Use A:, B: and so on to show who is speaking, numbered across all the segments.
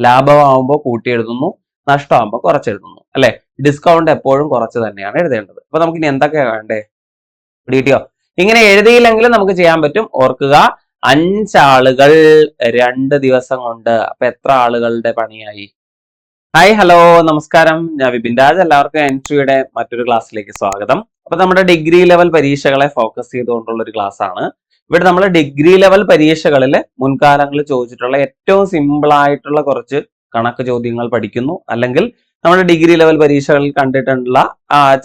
A: ലാഭമാകുമ്പോൾ കൂട്ടി എഴുതുന്നു, നഷ്ടമാകുമ്പോൾ കുറച്ചെഴുതുന്നു അല്ലെ. ഡിസ്കൗണ്ട് എപ്പോഴും കുറച്ച് തന്നെയാണ് എഴുതേണ്ടത്. അപ്പൊ നമുക്ക് ഇനി എന്തൊക്കെയാ വേണ്ടേ? പിടികിട്ടിയോ? ഇങ്ങനെ എഴുതിയില്ലെങ്കിലും നമുക്ക് ചെയ്യാൻ പറ്റും. ഓർക്കുക, 5 ആളുകൾ 2 ദിവസം കൊണ്ട്. അപ്പൊ എത്ര ആളുകളുടെ പണിയായി? ഹായ്, ഹലോ, നമസ്കാരം. ഞാൻ വിപിൻ രാജ്. എല്ലാവർക്കും എൻട്രിയുടെ മറ്റൊരു ക്ലാസ്സിലേക്ക് സ്വാഗതം. അപ്പൊ നമ്മുടെ ഡിഗ്രി ലെവൽ പരീക്ഷകളെ ഫോക്കസ് ചെയ്തുകൊണ്ടുള്ള ഒരു ക്ലാസ് ആണ്. ഇവിടെ നമ്മൾ ഡിഗ്രി ലെവൽ പരീക്ഷകളിൽ മുൻകാലങ്ങളിൽ ചോദിച്ചിട്ടുള്ള ഏറ്റവും സിമ്പിൾ ആയിട്ടുള്ള കുറച്ച് കണക്ക് ചോദ്യങ്ങൾ പഠിക്കുന്നു. അല്ലെങ്കിൽ നമ്മുടെ ഡിഗ്രി ലെവൽ പരീക്ഷകളിൽ കണ്ടിട്ടുള്ള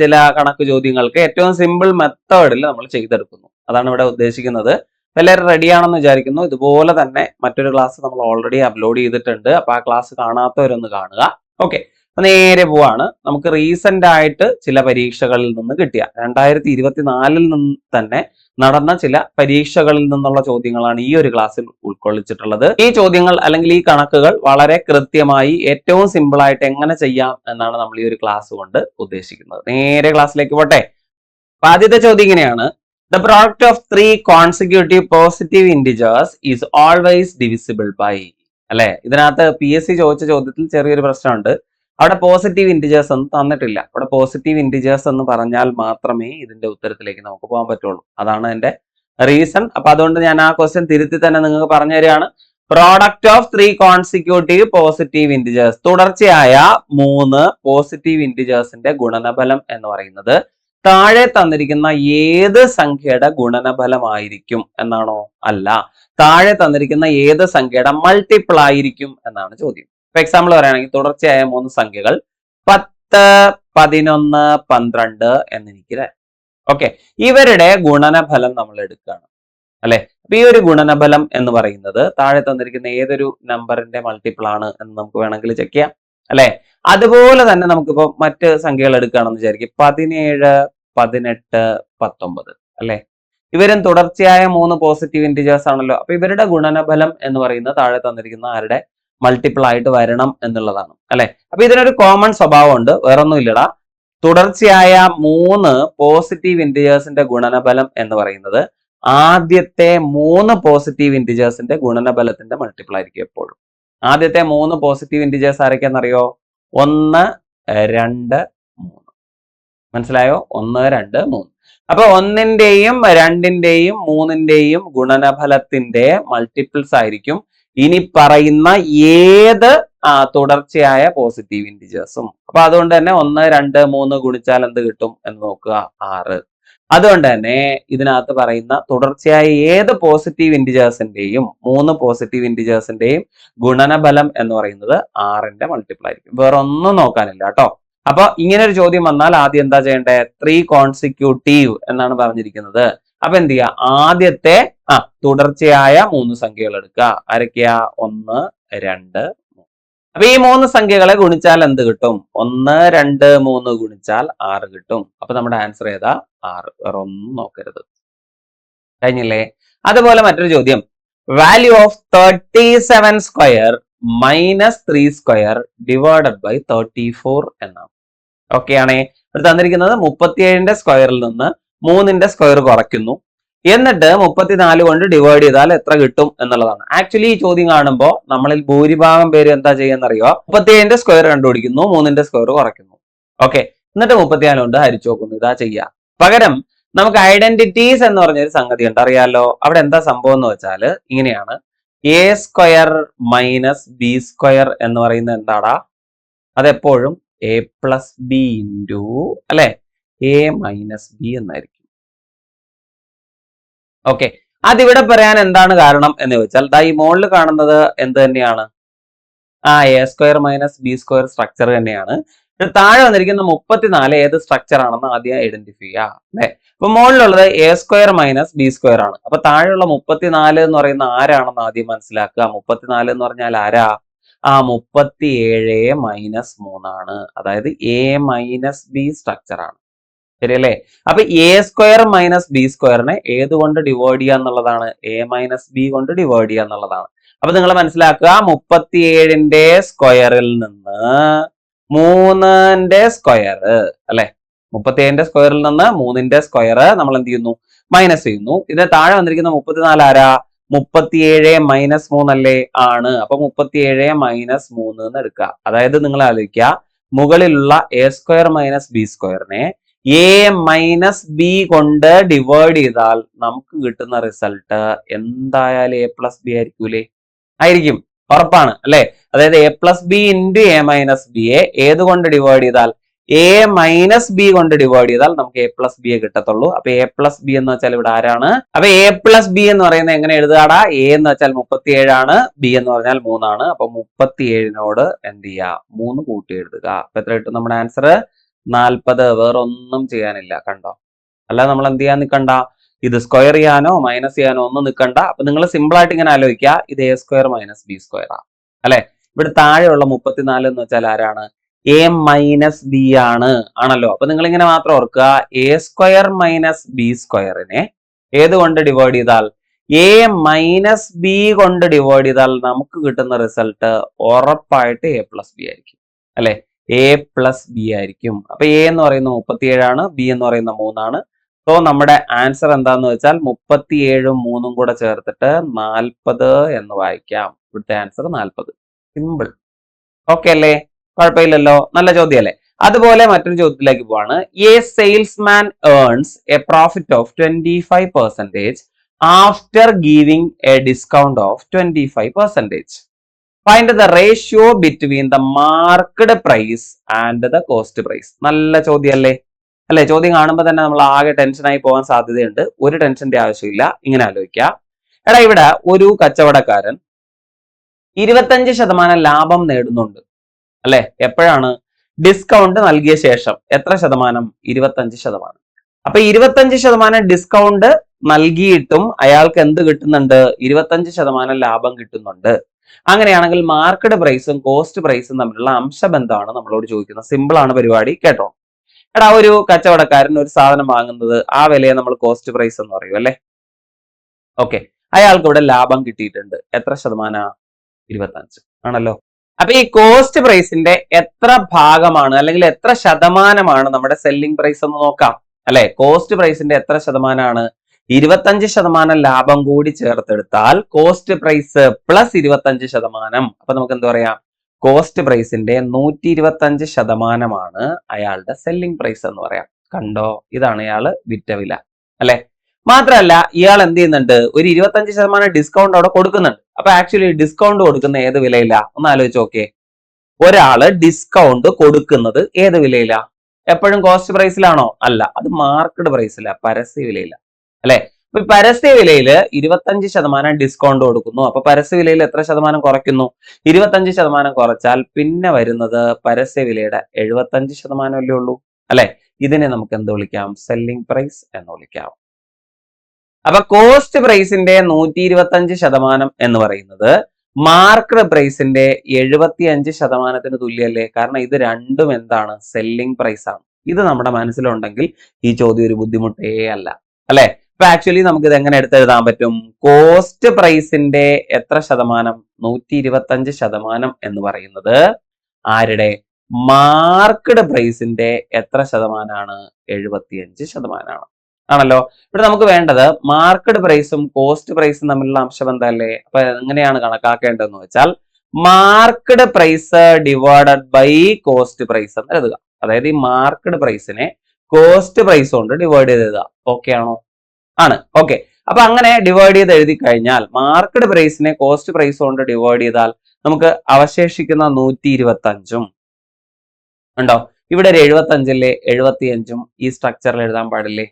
A: ചില കണക്ക് ചോദ്യങ്ങൾക്ക് ഏറ്റവും സിമ്പിൾ മെത്തേഡിൽ നമ്മൾ ചെയ്തെടുക്കുന്നു. അതാണ് ഇവിടെ ഉദ്ദേശിക്കുന്നത്. എല്ലാവരും റെഡിയാണെന്ന് വിചാരിക്കുന്നു. ഇതുപോലെ തന്നെ മറ്റൊരു ക്ലാസ് നമ്മൾ ഓൾറെഡി അപ്ലോഡ് ചെയ്തിട്ടുണ്ട്. അപ്പൊ ആ ക്ലാസ് കാണാത്തവരൊന്ന് കാണുക. ഓക്കെ, അപ്പൊ നേരെ പോവാണ്. നമുക്ക് റീസെന്റ് ആയിട്ട് ചില പരീക്ഷകളിൽ നിന്ന് കിട്ടിയ 2024 നിന്ന് തന്നെ നടന്ന ചില പരീക്ഷകളിൽ നിന്നുള്ള ചോദ്യങ്ങളാണ് ഈ ഒരു ക്ലാസ്സിൽ ഉൾക്കൊള്ളിച്ചിട്ടുള്ളത്. ഈ ചോദ്യങ്ങൾ അല്ലെങ്കിൽ ഈ കണക്കുകൾ വളരെ കൃത്യമായി ഏറ്റവും സിമ്പിൾ ആയിട്ട് എങ്ങനെ ചെയ്യാം എന്നാണ് നമ്മൾ ഈ ഒരു ക്ലാസ് കൊണ്ട് ഉദ്ദേശിക്കുന്നത്. നേരെ ക്ലാസ്സിലേക്ക് പോട്ടെ. ആദ്യത്തെ ചോദ്യം ഇങ്ങനെയാണ്: The product of 3 consecutive positive integers is always divisible by. അല്ലെ, ഇതിനകത്ത് PSC ചോദിച്ച ചോദ്യത്തിൽ ചെറിയൊരു പ്രശ്നമുണ്ട്. അവിടെ പോസിറ്റീവ് ഇൻറ്റിജേഴ്സ് ഒന്നും തന്നിട്ടില്ല. അവിടെ പോസിറ്റീവ് ഇൻറ്റിജേഴ്സ് എന്ന് പറഞ്ഞാൽ മാത്രമേ ഇതിന്റെ ഉത്തരത്തിലേക്ക് നമുക്ക് പോകാൻ പറ്റുള്ളൂ. അതാണ് എന്റെ റീസൺ. അപ്പൊ അതുകൊണ്ട് ഞാൻ ആ ക്വസ്റ്റ്യൻ തിരുത്തി തന്നെ നിങ്ങൾക്ക് പറഞ്ഞു തരികയാണ്. Product of 3 consecutive positive integers, തുടർച്ചയായ 3 പോസിറ്റീവ് ഇൻറ്റിജേഴ്സിന്റെ ഗുണനഫലം എന്ന് പറയുന്നത് താഴെ തന്നിരിക്കുന്ന ഏത് സംഖ്യയുടെ ഗുണനഫലമായിരിക്കും എന്നാണോ? അല്ല, താഴെ തന്നിരിക്കുന്ന ഏത് സംഖ്യയുടെ മൾട്ടിപ്പിൾ ആയിരിക്കും എന്നാണ് ചോദ്യം. ഇപ്പൊ എക്സാമ്പിൾ പറയുകയാണെങ്കിൽ തുടർച്ചയായ 3 സംഖ്യകൾ 10, 11, 12 എന്നിരിക്കല്ലേ. ഓക്കെ, ഇവരുടെ ഗുണനഫലം നമ്മൾ എടുക്കുകയാണ് അല്ലെ. അപ്പൊ ഈ ഒരു ഗുണനഫലം എന്ന് പറയുന്നത് താഴെ തന്നിരിക്കുന്ന ഏതൊരു നമ്പറിന്റെ മൾട്ടിപ്പിൾ ആണ് എന്ന് നമുക്ക് വേണമെങ്കിൽ ചെക്ക് ചെയ്യാം അല്ലെ. അതുപോലെ തന്നെ നമുക്കിപ്പോ മറ്റ് സംഖ്യകൾ എടുക്കുകയാണെന്ന് വിചാരിക്കും. 17, 18, 19 അല്ലെ. ഇവരും തുടർച്ചയായ 3 പോസിറ്റീവ് ഇൻറ്റിജേഴ്സ് ആണല്ലോ. അപ്പൊ ഇവരുടെ ഗുണനഫലം എന്ന് പറയുന്നത് താഴെ തന്നിരിക്കുന്ന ആരുടെ മൾട്ടിപ്പിൾ ആയിട്ട് വരണം എന്നുള്ളതാണ് അല്ലെ. അപ്പൊ ഇതിനൊരു കോമൺ സ്വഭാവം ഉണ്ട്, വേറൊന്നും ഇല്ലടാ. തുടർച്ചയായ 3 പോസിറ്റീവ് ഇൻറ്റിജേഴ്സിന്റെ ഗുണനഫലം എന്ന് പറയുന്നത് ആദ്യത്തെ 3 പോസിറ്റീവ് ഇൻറ്റിജേഴ്സിന്റെ ഗുണനഫലത്തിന്റെ മൾട്ടിപ്പിൾ ആയിരിക്കും എപ്പോഴും. ആദ്യത്തെ 3 പോസിറ്റീവ് ഇൻറ്റിജേഴ്സ് ആരൊക്കെയാണെന്നറിയോ? 1, 2, 3. മനസ്സിലായോ? 1, 2, 3. അപ്പൊ 1ന്റെയും 2ന്റെയും 3ന്റെയും ഗുണനഫലത്തിന്റെ മൾട്ടിപ്പിൾസ് ആയിരിക്കും ഇനി പറയുന്ന ഏത് തുടർച്ചയായ പോസിറ്റീവ് ഇൻറ്റിജേഴ്സും. അപ്പൊ അതുകൊണ്ട് തന്നെ 1, 2, 3 ഗുണിച്ചാൽ എന്ത് കിട്ടും എന്ന് നോക്കുക? 6. അതുകൊണ്ട് തന്നെ ഇതിനകത്ത് പറയുന്ന തുടർച്ചയായ ഏത് പോസിറ്റീവ് ഇൻറ്റിജേഴ്സിന്റെയും 3 പോസിറ്റീവ് ഇൻറ്റിജേഴ്സിന്റെയും ഗുണനഫലം എന്ന് പറയുന്നത് 6ന്റെ മൾട്ടിപ്പിൾ ആയിരിക്കും. വേറെ ഒന്നും നോക്കാനില്ല കേട്ടോ. അപ്പൊ ഇങ്ങനെ ഒരു ചോദ്യം വന്നാൽ ആദ്യം എന്താ ചെയ്യേണ്ടത്? 3 കോൺസിക്യൂട്ടീവ് എന്നാണ് പറഞ്ഞിരിക്കുന്നത്. അപ്പൊ എന്ത് ചെയ്യുക? ആദ്യത്തെ തുടർച്ചയായ 3 സംഖ്യകൾ എടുക്കുക. ആരൊക്കെയാ? 1, 2, 3. അപ്പൊ ഈ 3 സംഖ്യകളെ ഗുണിച്ചാൽ എന്ത് കിട്ടും? 1, 2, 3 ഗുണിച്ചാൽ 6 കിട്ടും. അപ്പൊ നമ്മുടെ ആൻസർ ഏതാ? 6. വേറെ ഒന്നും നോക്കരുത്. കഴിഞ്ഞില്ലേ? അതുപോലെ മറ്റൊരു ചോദ്യം: value of 37 square minus 3 square divided by 34 എന്നാണ്. ഓക്കെ ആണേ. ഇവിടെ തന്നിരിക്കുന്നത് 37ന്റെ സ്ക്വയറിൽ നിന്ന് 3ന്റെ സ്ക്വയർ കുറയ്ക്കുന്നു, എന്നിട്ട് 34 കൊണ്ട് ഡിവൈഡ് ചെയ്താൽ എത്ര കിട്ടും എന്നുള്ളതാണ്. ആക്ച്വലി ഈ ചോദ്യം കാണുമ്പോൾ നമ്മളിൽ ഭൂരിഭാഗം പേര് എന്താ ചെയ്യുന്നറിയോ? 37ന്റെ സ്ക്വയർ കണ്ടുപിടിക്കുന്നു, 3ന്റെ സ്ക്വയർ കുറയ്ക്കുന്നു. ഓക്കെ, എന്നിട്ട് 34 കൊണ്ട് ഹരിച്ചു നോക്കുന്നു. ഇതാ ചെയ്യുക. പകരം നമുക്ക് ഐഡന്റിറ്റീസ് എന്ന് പറഞ്ഞൊരു സംഗതി ഉണ്ട്, അറിയാലോ. അവിടെ എന്താ സംഭവം എന്ന് വെച്ചാൽ ഇങ്ങനെയാണ്: A square minus b square എന്ന് പറയുന്നത് എന്താടാ? അതെപ്പോഴും എ പ്ലസ് ബി ഇൻറ്റു അല്ലെ എ മൈനസ് ബി എന്നായിരിക്കും. ഓക്കെ, അതിവിടെ പറയാൻ എന്താണ് കാരണം എന്ന് ചോദിച്ചാൽ ദാ ഈ മോളിൽ കാണുന്നത് എന്ത് തന്നെയാണ്? A square minus b square structure തന്നെയാണ്. താഴെ വന്നിരിക്കുന്ന 34 ഏത് സ്ട്രക്ചർ ആണെന്ന് ആദ്യം ഐഡന്റിഫൈ ചെയ്യുക അല്ലെ. അപ്പൊ മുകളിലുള്ളത് a square minus b square ആണ്. അപ്പൊ താഴെയുള്ള 34 എന്ന് പറയുന്ന ആരാണെന്ന് ആദ്യം മനസ്സിലാക്കുക. 34 എന്ന് പറഞ്ഞാൽ ആരാ? 37 മൈനസ് 3 ആണ്. അതായത് എ മൈനസ് ബി സ്ട്രക്ചർ ആണ്. ശരിയല്ലേ? അപ്പൊ എ സ്ക്വയർ മൈനസ് ബി സ്ക്വയറിനെ ഏതുകൊണ്ട് ഡിവൈഡ് ചെയ്യുക എന്നുള്ളതാണ്? എ മൈനസ് ബി കൊണ്ട് ഡിവൈഡ് ചെയ്യുക എന്നുള്ളതാണ്. അപ്പൊ നിങ്ങൾ മനസ്സിലാക്കുക, 37ന്റെ സ്ക്വയറിൽ നിന്ന് 3ന്റെ സ്ക്വയർ അല്ലെ, 37ന്റെ സ്ക്വയറിൽ നിന്ന് 3ന്റെ സ്ക്വയർ നമ്മൾ എന്ത് ചെയ്യുന്നു? മൈനസ് ചെയ്യുന്നു. ഇതിന് താഴെ വന്നിരിക്കുന്ന 34 ആരാ? 37 - 3 അല്ലേ? ആണ്. അപ്പൊ 37 - 3 എന്ന് എടുക്കുക. അതായത് നിങ്ങൾ ആലോചിക്കുക, മുകളിലുള്ള a² - b² a - b കൊണ്ട് ഡിവൈഡ് ചെയ്താൽ നമുക്ക് കിട്ടുന്ന റിസൾട്ട് എന്തായാലും a+b ആയിരിക്കൂലേ? ആയിരിക്കും, ഉറപ്പാണ് അല്ലെ? അതായത് a+b × a-b ഏതുകൊണ്ട് ഡിവൈഡ് ചെയ്താൽ a-b കൊണ്ട് ഡിവൈഡ് ചെയ്താൽ നമുക്ക് a+b കിട്ടത്തുള്ളൂ. അപ്പൊ a+b എന്ന് വെച്ചാൽ ഇവിടെ ആരാണ്? അപ്പൊ a+b എന്ന് പറയുന്നത് എങ്ങനെ എഴുതാടാ? a എന്ന് വെച്ചാൽ 37 ആണ്, b എന്ന് പറഞ്ഞാൽ 3 ആണ്. അപ്പൊ 37നോട് എന്ത് ചെയ്യുക? 3 കൂട്ടി എഴുതുക. അപ്പൊ എത്ര കിട്ടും നമ്മുടെ ആൻസർ? 40. വേറെ ഒന്നും ചെയ്യാനില്ല, കണ്ടോ? അല്ലാതെ നമ്മൾ എന്ത് ചെയ്യാൻ നിൽക്കണ്ട, ഇത് സ്ക്വയർ ചെയ്യാനോ മൈനസ് ചെയ്യാനോ ഒന്നും നിൽക്കണ്ട. അപ്പൊ നിങ്ങൾ സിമ്പിൾ ആയിട്ട് ഇങ്ങനെ ആലോചിക്കുക, ഇത് a² - b² ആണ് അല്ലെ? ഇവിടെ താഴെയുള്ള 34 എന്ന് വെച്ചാൽ ആരാണ്? a-b ആണ്, ആണല്ലോ. അപ്പൊ നിങ്ങൾ ഇങ്ങനെ മാത്രം ഓർക്കുക, a² - b² ഏതുകൊണ്ട് ഡിവൈഡ് ചെയ്താൽ a-b കൊണ്ട് ഡിവൈഡ് ചെയ്താൽ നമുക്ക് കിട്ടുന്ന റിസൾട്ട് ഉറപ്പായിട്ട് a+b ആയിരിക്കും അല്ലെ? a+b ആയിരിക്കും. അപ്പൊ a എന്ന് പറയുന്നത് 37 ആണ്, b എന്ന് പറയുന്നത് 3 ആണ്. സോ നമ്മുടെ ആൻസർ എന്താന്ന് വെച്ചാൽ 37ഉം 3ഉം കൂടെ ചേർത്തിട്ട് 40 എന്ന് വായിക്കാം. ഇവിടുത്തെ ആൻസർ 40. സിമ്പിൾ. ഓക്കെ അല്ലേ? കുഴപ്പമില്ലല്ലോ, നല്ല ചോദ്യം അല്ലേ? അതുപോലെ മറ്റൊരു ചോദ്യത്തിലേക്ക് പോവാണ്. A salesman earns a profit of 25% after giving a discount of 25%. Find the ratio between the marked price and the cost price. നല്ല ചോദ്യം അല്ലേ? അല്ലെ? ചോദ്യം കാണുമ്പോൾ തന്നെ നമ്മൾ ആകെ ടെൻഷനായി പോകാൻ സാധ്യതയുണ്ട്. ഒരു ടെൻഷന്റെ ആവശ്യമില്ല. ഇങ്ങനെ ആലോചിക്കുക, എടാ ഇവിടെ ഒരു കച്ചവടക്കാരൻ 25% ലാഭം നേടുന്നുണ്ട് അല്ലെ? എപ്പോഴാണ്? ഡിസ്കൗണ്ട് നൽകിയ ശേഷം. എത്ര ശതമാനം? 25%. അപ്പൊ 25% ഡിസ്കൗണ്ട് നൽകിയിട്ടും അയാൾക്ക് എന്ത് കിട്ടുന്നുണ്ട്? 25% ലാഭം കിട്ടുന്നുണ്ട്. അങ്ങനെയാണെങ്കിൽ മാർക്കറ്റ് പ്രൈസും കോസ്റ്റ് പ്രൈസും തമ്മിലുള്ള അംശബന്ധമാണ് നമ്മളോട് ചോദിക്കുന്നത്. സിമ്പിൾ ആണ് പരിപാടി, കേട്ടോ. എടാ ഒരു കച്ചവടക്കാരൻ ഒരു സാധനം വാങ്ങുന്നത്, ആ വിലയെ നമ്മൾ കോസ്റ്റ് പ്രൈസ് എന്ന് പറയും അല്ലെ? ഓക്കെ, അയാൾക്ക് ഇവിടെ ലാഭം കിട്ടിയിട്ടുണ്ട്. എത്ര ശതമാനം? 25 ആണല്ലോ. അപ്പൊ ഈ കോസ്റ്റ് പ്രൈസിന്റെ എത്ര ഭാഗമാണ് അല്ലെങ്കിൽ എത്ര ശതമാനമാണ് നമ്മുടെ സെല്ലിംഗ് പ്രൈസ് എന്ന് നോക്കാം അല്ലെ? കോസ്റ്റ് പ്രൈസിന്റെ എത്ര ശതമാനമാണ്? 25% ലാഭം കൂടി ചേർത്തെടുത്താൽ കോസ്റ്റ് പ്രൈസ് പ്ലസ് 25%. അപ്പൊ നമുക്ക് എന്ത് പറയാം? കോസ്റ്റ് പ്രൈസിന്റെ 125% അയാളുടെ സെല്ലിംഗ് പ്രൈസ് എന്ന് പറയാം. കണ്ടോ? ഇതാണ് അയാള് വിറ്റ വില അല്ലെ? മാത്രമല്ല ഇയാൾ എന്ത് ചെയ്യുന്നുണ്ട്? ഒരു 25% ഡിസ്കൗണ്ട് അവിടെ കൊടുക്കുന്നുണ്ട്. അപ്പൊ ആക്ച്വലി ഡിസ്കൗണ്ട് കൊടുക്കുന്ന ഏത് വിലയിലാ? ഒന്ന് ആലോചിച്ച് നോക്കേ. ഒരാള് ഡിസ്കൗണ്ട് കൊടുക്കുന്നത് ഏത് വിലയിലാ? എപ്പോഴും കോസ്റ്റ് പ്രൈസിലാണോ? അല്ല, അത് മാർക്കറ്റ് പ്രൈസിലാ, പരസ്യ വിലയില അല്ലെ? അപ്പൊ പരസ്യ വിലയില് 25% ഡിസ്കൗണ്ട് കൊടുക്കുന്നു. അപ്പൊ പരസ്യ വിലയിൽ എത്ര ശതമാനം കുറയ്ക്കുന്നു? 25% കുറച്ചാൽ പിന്നെ വരുന്നത് പരസ്യ വിലയുടെ 75% അല്ലേ ഉള്ളൂ അല്ലെ? ഇതിനെ നമുക്ക് എന്ത് വിളിക്കാം? സെല്ലിംഗ് പ്രൈസ് എന്ന് വിളിക്കാം. അപ്പൊ കോസ്റ്റ് പ്രൈസിന്റെ 125% എന്ന് പറയുന്നത് മാർക്കറ്റ് പ്രൈസിന്റെ 75% തുല്യല്ലേ? കാരണം ഇത് രണ്ടും എന്താണ്? സെല്ലിംഗ് പ്രൈസ് ആണ്. ഇത് നമ്മുടെ മനസ്സിലുണ്ടെങ്കിൽ ഈ ചോദ്യം ഒരു ബുദ്ധിമുട്ടേ അല്ല അല്ലെ? അപ്പൊ ആക്ച്വലി നമുക്ക് ഇത് എങ്ങനെ എടുത്തെഴുതാൻ പറ്റും? കോസ്റ്റ് പ്രൈസിന്റെ എത്ര ശതമാനം? 125% എന്ന് പറയുന്നത് ആരുടെ? മാർക്കറ്റ് പ്രൈസിന്റെ എത്ര ശതമാനമാണ്? 75% ആണല്ലോ. ഇവിടെ നമുക്ക് വേണ്ടത് മാർക്കറ്റ് പ്രൈസും കോസ്റ്റ് പ്രൈസും തമ്മിലുള്ള അംശബന്ധം അല്ലേ? അപ്പൊ എങ്ങനെയാണ് കണക്കാക്കേണ്ടതെന്ന് വെച്ചാൽ market price divided by cost price എന്ന് എഴുതുക. അതായത് ഈ മാർക്കറ്റ് പ്രൈസിനെ കോസ്റ്റ് പ്രൈസ് കൊണ്ട് ഡിവൈഡ് ചെയ്ത് എഴുതുക. ഓക്കെ ആണോ? ആണ്. ഓക്കെ. അപ്പൊ അങ്ങനെ ഡിവൈഡ് ചെയ്ത് എഴുതി കഴിഞ്ഞാൽ മാർക്കറ്റ് പ്രൈസിനെ കോസ്റ്റ് പ്രൈസ് കൊണ്ട് ഡിവൈഡ് ചെയ്താൽ നമുക്ക് അവശേഷിക്കുന്ന 125ഉം ഉണ്ടോ? ഇവിടെ ഒരു 75ലെ 75ഉം ഈ സ്ട്രക്ചറിൽ എഴുതാൻ പാടില്ലേ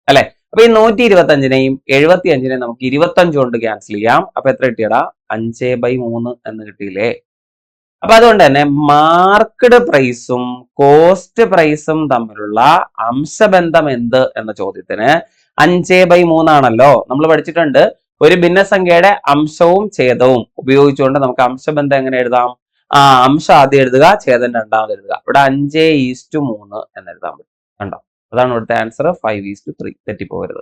A: അല്ലെ? അപ്പൊ ഈ 125നെയും 75നെയും നമുക്ക് 25 കൊണ്ട് ക്യാൻസൽ ചെയ്യാം. അപ്പൊ എത്ര കിട്ടിയടാ? 5/3 എന്ന് കിട്ടിയില്ലേ? അപ്പൊ അതുകൊണ്ട് തന്നെ മാർക്കറ്റ് പ്രൈസും കോസ്റ്റ് പ്രൈസും തമ്മിലുള്ള അംശബന്ധം എന്ത് എന്ന ചോദ്യത്തിന് 5/3 ആണല്ലോ. നമ്മൾ പഠിച്ചിട്ടുണ്ട്, ഒരു ഭിന്നസംഖ്യയുടെ അംശവും ഛേദവും ഉപയോഗിച്ചുകൊണ്ട് നമുക്ക് അംശബന്ധം എങ്ങനെ എഴുതാം? അംശം ആദ്യം എഴുതുക, ഛേദം രണ്ടാമത് എഴുതുക. ഇവിടെ 5:3 എന്ന് എഴുതാൻ പറ്റും. കണ്ടോ? അതാണ് ഇവിടുത്തെ ആൻസർ. 5:3. തെറ്റിപ്പോകരുത്.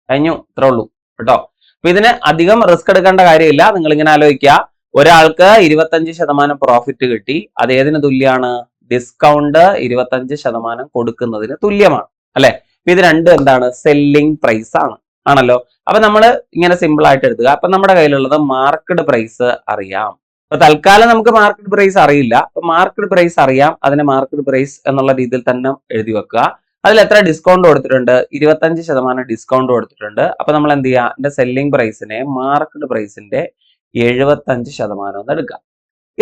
A: കഴിഞ്ഞു, ഇത്രേ ഉള്ളൂ കേട്ടോ. അപ്പൊ ഇതിന് അധികം റിസ്ക് എടുക്കേണ്ട കാര്യമില്ല. നിങ്ങൾ ഇങ്ങനെ ആലോചിക്കുക, ഒരാൾക്ക് 25% പ്രോഫിറ്റ് കിട്ടി. അത് ഏതിന് തുല്യമാണ്? ഡിസ്കൗണ്ട് 25% കൊടുക്കുന്നതിന് തുല്യമാണ് അല്ലെ? ഇത് രണ്ടും എന്താണ്? സെല്ലിംഗ് പ്രൈസ് ആണ്. ആണല്ലോ. അപ്പൊ നമ്മൾ ഇങ്ങനെ സിമ്പിൾ ആയിട്ട് എഴുതുക. അപ്പൊ നമ്മുടെ കയ്യിലുള്ളത് മാർക്കഡ് പ്രൈസ് അറിയാം. അപ്പൊ തൽക്കാലം നമുക്ക് മാർക്കറ്റ് പ്രൈസ് അറിയില്ല. അപ്പൊ മാർക്കറ്റ് പ്രൈസ് അറിയാം, അതിനെ മാർക്കറ്റ് പ്രൈസ് എന്നുള്ള രീതിയിൽ തന്നെ എഴുതി വെക്കുക. അതിൽ എത്ര ഡിസ്കൗണ്ട് കൊടുത്തിട്ടുണ്ട്? 25% ഡിസ്കൗണ്ട് കൊടുത്തിട്ടുണ്ട്. അപ്പൊ നമ്മൾ എന്ത് ചെയ്യുക? എന്റെ സെല്ലിംഗ് പ്രൈസിനെ മാർക്കറ്റ് പ്രൈസിന്റെ 75% എന്ന് എടുക്കുക.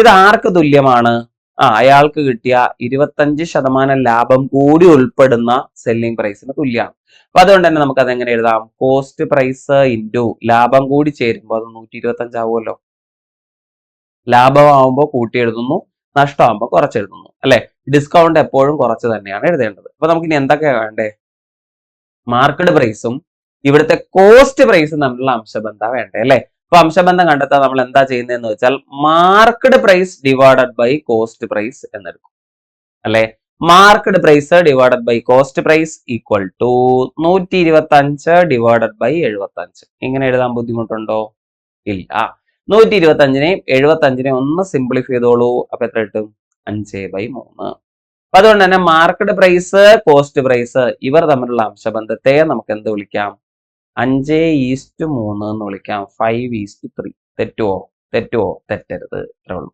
A: ഇത് ആർക്ക് തുല്യമാണ്? അയാൾക്ക് കിട്ടിയ 25% ലാഭം കൂടി ഉൾപ്പെടുന്ന സെല്ലിംഗ് പ്രൈസിന് തുല്യമാണ്. അപ്പൊ അതുകൊണ്ട് തന്നെ നമുക്ക് അതെങ്ങനെ എഴുതാം? കോസ്റ്റ് പ്രൈസ് ഇൻറ്റു ലാഭം കൂടി ചേരുമ്പോൾ അത് 125 ആവുമല്ലോ. ലാഭമാകുമ്പോൾ കൂട്ടി എഴുതുന്നു, നഷ്ടമാകുമ്പോൾ കുറച്ചെഴുതുന്നു, അല്ലെ? ഡിസ്കൗണ്ട് എപ്പോഴും കുറച്ച് തന്നെയാണ് എഴുതേണ്ടത്. അപ്പൊ നമുക്ക് ഇനി എന്തൊക്കെയാ വേണ്ടേ? മാർക്കറ്റ് പ്രൈസും ഇവിടുത്തെ കോസ്റ്റ് പ്രൈസും തമ്മിലുള്ള അംശബന്ധം വേണ്ടേ, അല്ലെ? അപ്പൊ അംശബന്ധം കണ്ടെത്താൻ നമ്മൾ എന്താ ചെയ്യുന്നതെന്ന് വെച്ചാൽ market price divided by cost price എന്നെടുക്കും, അല്ലെ? Market price divided by cost price equal to 125 divided by 75. ഇങ്ങനെ എഴുതാൻ ബുദ്ധിമുട്ടുണ്ടോ? ഇല്ല. 125നെയും 75നെയും ഒന്ന് സിംപ്ലിഫൈ ചെയ്തോളൂ. അപ്പൊ എത്ര കിട്ടും? 5/3. അപ്പൊ അതുകൊണ്ട് തന്നെ മാർക്കറ്റ് പ്രൈസ്, കോസ്റ്റ് പ്രൈസ് ഇവർ തമ്മിലുള്ള അംശബന്ധത്തെ നമുക്ക് എന്ത് വിളിക്കാം? 5:3 എന്ന് വിളിക്കാം. 5:3. തെറ്റുവോ? തെറ്റരുത്. ഇത്രേ ഉള്ളൂ.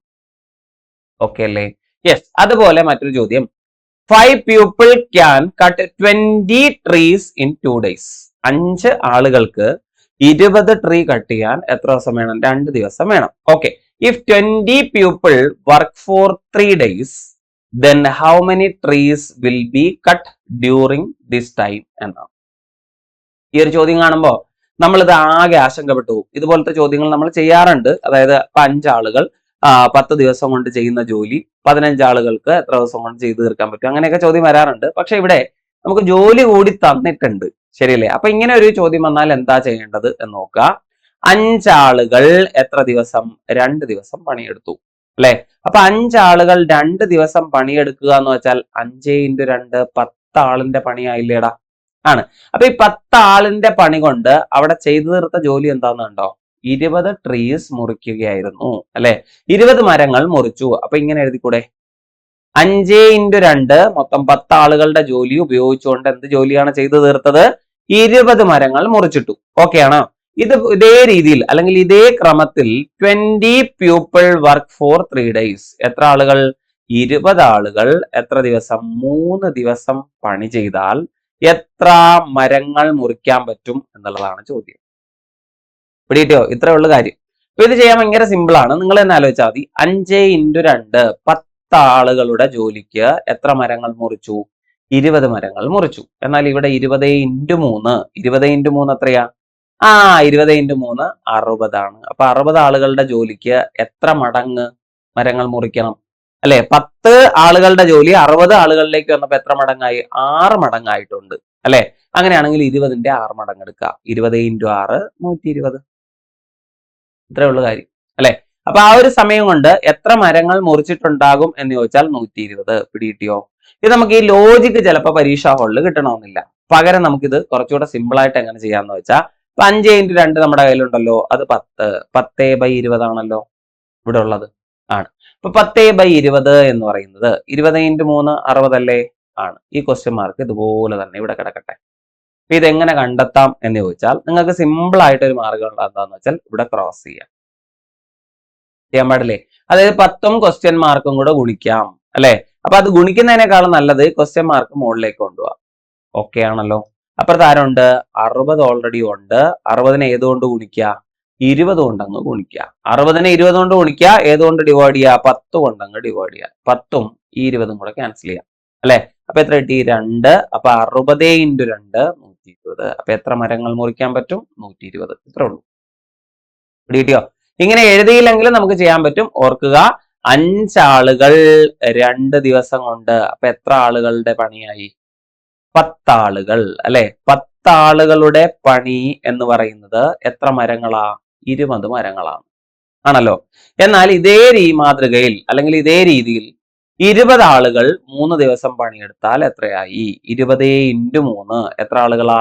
A: ഓക്കെ അല്ലേ? യെസ്. അതുപോലെ മറ്റൊരു ചോദ്യം, 5 people can cut 20 trees in 2 days. 5 ആളുകൾക്ക് 20 ട്രീ കട്ട് ചെയ്യാൻ എത്ര ദിവസം വേണം? 2 ദിവസം വേണം. Okay. If 20 people work for 3 days, then how many trees will be cut during this time എന്നാണ്. ഈ ഒരു ചോദ്യം കാണുമ്പോൾ നമ്മളിത് ആകെ ആശങ്കപ്പെട്ടു. ഇതുപോലത്തെ ചോദ്യങ്ങൾ നമ്മൾ ചെയ്യാറുണ്ട്. അതായത് 5 ആളുകൾ 10 ദിവസം കൊണ്ട് ചെയ്യുന്ന ജോലി 15 ആളുകൾക്ക് എത്ര ദിവസം കൊണ്ട് ചെയ്തു തീർക്കാൻ പറ്റും, അങ്ങനെയൊക്കെ ചോദ്യം വരാറുണ്ട്. പക്ഷെ ഇവിടെ നമുക്ക് ജോലി കൂടി തന്നിട്ടുണ്ട്, ശരിയല്ലേ? അപ്പൊ ഇങ്ങനെ ഒരു ചോദ്യം വന്നാൽ എന്താ ചെയ്യേണ്ടത് എന്ന് നോക്കുക. 5 ആളുകൾ എത്ര ദിവസം? 2 ദിവസം പണിയെടുത്തു, അല്ലെ? അപ്പൊ 5 ആളുകൾ 2 ദിവസം പണിയെടുക്കുക എന്ന് വെച്ചാൽ 5 × 2 10 ആളിന്റെ പണിയായില്ലേടാ? ആണ്. അപ്പൊ ഈ 10 ആളിന്റെ പണി കൊണ്ട് അവിടെ ചെയ്തു തീർത്ത ജോലി എന്താന്ന് കണ്ടോ? 20 ട്രീസ് മുറിക്കുകയായിരുന്നു, അല്ലെ? 20 മരങ്ങൾ മുറിച്ചു. അപ്പൊ ഇങ്ങനെ എഴുതിക്കൂടെ? 5 × 2 മൊത്തം 10 ആളുകളുടെ ജോലി ഉപയോഗിച്ചുകൊണ്ട് എന്ത് ജോലിയാണ് ചെയ്തു തീർത്തത്? 20 മരങ്ങൾ മുറിച്ചിട്ടു. ഓക്കെ ആണോ? ഇതേ രീതിയിൽ അല്ലെങ്കിൽ ഇതേ ക്രമത്തിൽ 20 people work for 3 days. എത്ര ആളുകൾ? 20 ആളുകൾ എത്ര ദിവസം? 3 ദിവസം പണി ചെയ്താൽ എത്ര മരങ്ങൾ മുറിക്കാൻ പറ്റും എന്നുള്ളതാണ് ചോദ്യം. പിടികിട്ടിയോ? ഇത്രേ ഉള്ളു കാര്യം. അപ്പൊ ഇത് ചെയ്യാൻ ഭയങ്കര സിമ്പിൾ ആണ്. നിങ്ങൾ തന്നെ ആലോചിച്ചാൽ മതി. 5 × 2 10 ആളുകളുടെ ജോലിക്ക് എത്ര മരങ്ങൾ മുറിച്ചു? 20 മരങ്ങൾ മുറിച്ചു. എന്നാൽ ഇവിടെ 20 × 3 എത്രയാ? 20 × 3 60 ആണ്. അപ്പൊ 60 ആളുകളുടെ ജോലിക്ക് എത്ര മടങ്ങ് മരങ്ങൾ മുറിക്കണം, അല്ലെ? 10 ആളുകളുടെ ജോലി 60 ആളുകളിലേക്ക് വന്നപ്പോ എത്ര മടങ്ങായി? 6 മടങ്ങായിട്ടുണ്ട്, അല്ലെ? അങ്ങനെയാണെങ്കിൽ 20ന്റെ 6 മടങ്ങ് എടുക്കുക. 20 × 6 120. ഇത്രേ ഉള്ളു കാര്യം, അല്ലെ? അപ്പൊ ആ ഒരു സമയം കൊണ്ട് എത്ര മരങ്ങൾ മുറിച്ചിട്ടുണ്ടാകും എന്ന് ചോദിച്ചാൽ 120. പിടികിട്ടിയോ? ഇത് നമുക്ക് ഈ ലോജിക്ക് ചിലപ്പോൾ പരീക്ഷാ ഹാളിൽ കിട്ടണമെന്നില്ല. പകരം നമുക്കിത് കുറച്ചുകൂടെ സിമ്പിൾ ആയിട്ട് എങ്ങനെ ചെയ്യാന്ന് വെച്ചാൽ 5 × 2 നമ്മുടെ കയ്യിലുണ്ടല്ലോ, അത് 10. 10/20 ആണല്ലോ ഇവിടെ ഉള്ളത്, ആണ്. അപ്പൊ 10/20 എന്ന് പറയുന്നത് 20 × 3 60 അല്ലേ? ആണ്. ഈ ക്വസ്റ്റ്യൻ മാർക്ക് ഇതുപോലെ തന്നെ ഇവിടെ കിടക്കട്ടെ. അപ്പൊ ഇതെങ്ങനെ കണ്ടെത്താം എന്ന് ചോദിച്ചാൽ നിങ്ങൾക്ക് സിമ്പിൾ ആയിട്ട് ഒരു മാർഗം എന്താന്ന് വെച്ചാൽ ഇവിടെ ക്രോസ് ചെയ്യാൻ പാടില്ലേ? അതായത് 10ഉം ക്വസ്റ്റ്യൻ മാർക്കും കൂടെ ഗുണിക്കാം, അല്ലെ? അപ്പൊ അത് ഗുണിക്കുന്നതിനേക്കാളും നല്ലത് ക്വസ്റ്റ്യൻ മാർക്ക് മുകളിലേക്ക് കൊണ്ടുപോവാം. ഓക്കെ ആണല്ലോ? അപ്പുറത്ത് ആരുണ്ട്? 60 ഓൾറെഡി ഉണ്ട്. 60നെ ഏതുകൊണ്ട് ഗുണിക്കുക? 20 കൊണ്ടങ്ങ് ഗുണിക്കുക. 60നെ 20 കൊണ്ട് ഗുണിക്കുക. ഏതുകൊണ്ട് ഡിവൈഡ് ചെയ്യുക? 10 കൊണ്ടങ്ങ് ഡിവൈഡ് ചെയ്യുക. 10ഉം ഈ 20ഉം കൂടെ ക്യാൻസൽ ചെയ്യാം, അല്ലെ? അപ്പൊ എത്ര കിട്ടി? 2. അപ്പൊ 60 × 2 120. അപ്പൊ എത്ര മരങ്ങൾ മുറിക്കാൻ പറ്റും? 120. ഇത്രേ ഉള്ളൂ. പിടികിട്ടിയോ? ഇങ്ങനെ എഴുതിയില്ലെങ്കിലും നമുക്ക് ചെയ്യാൻ പറ്റും. ഓർക്കുക, 5 ആളുകൾ 2 ദിവസം കൊണ്ട് അപ്പൊ എത്ര ആളുകളുടെ പണിയായി? 10 ആളുകൾ, അല്ലെ? 10 ആളുകളുടെ പണി എന്ന് പറയുന്നത് എത്ര മരങ്ങളാ? 20 മരങ്ങളാണ്, ആണല്ലോ? എന്നാൽ ഇതേ മാതൃകയിൽ അല്ലെങ്കിൽ ഇതേ രീതിയിൽ 20 ആളുകൾ 3 ദിവസം പണിയെടുത്താൽ എത്രയായി? 20 × 3 എത്ര ആളുകളാ?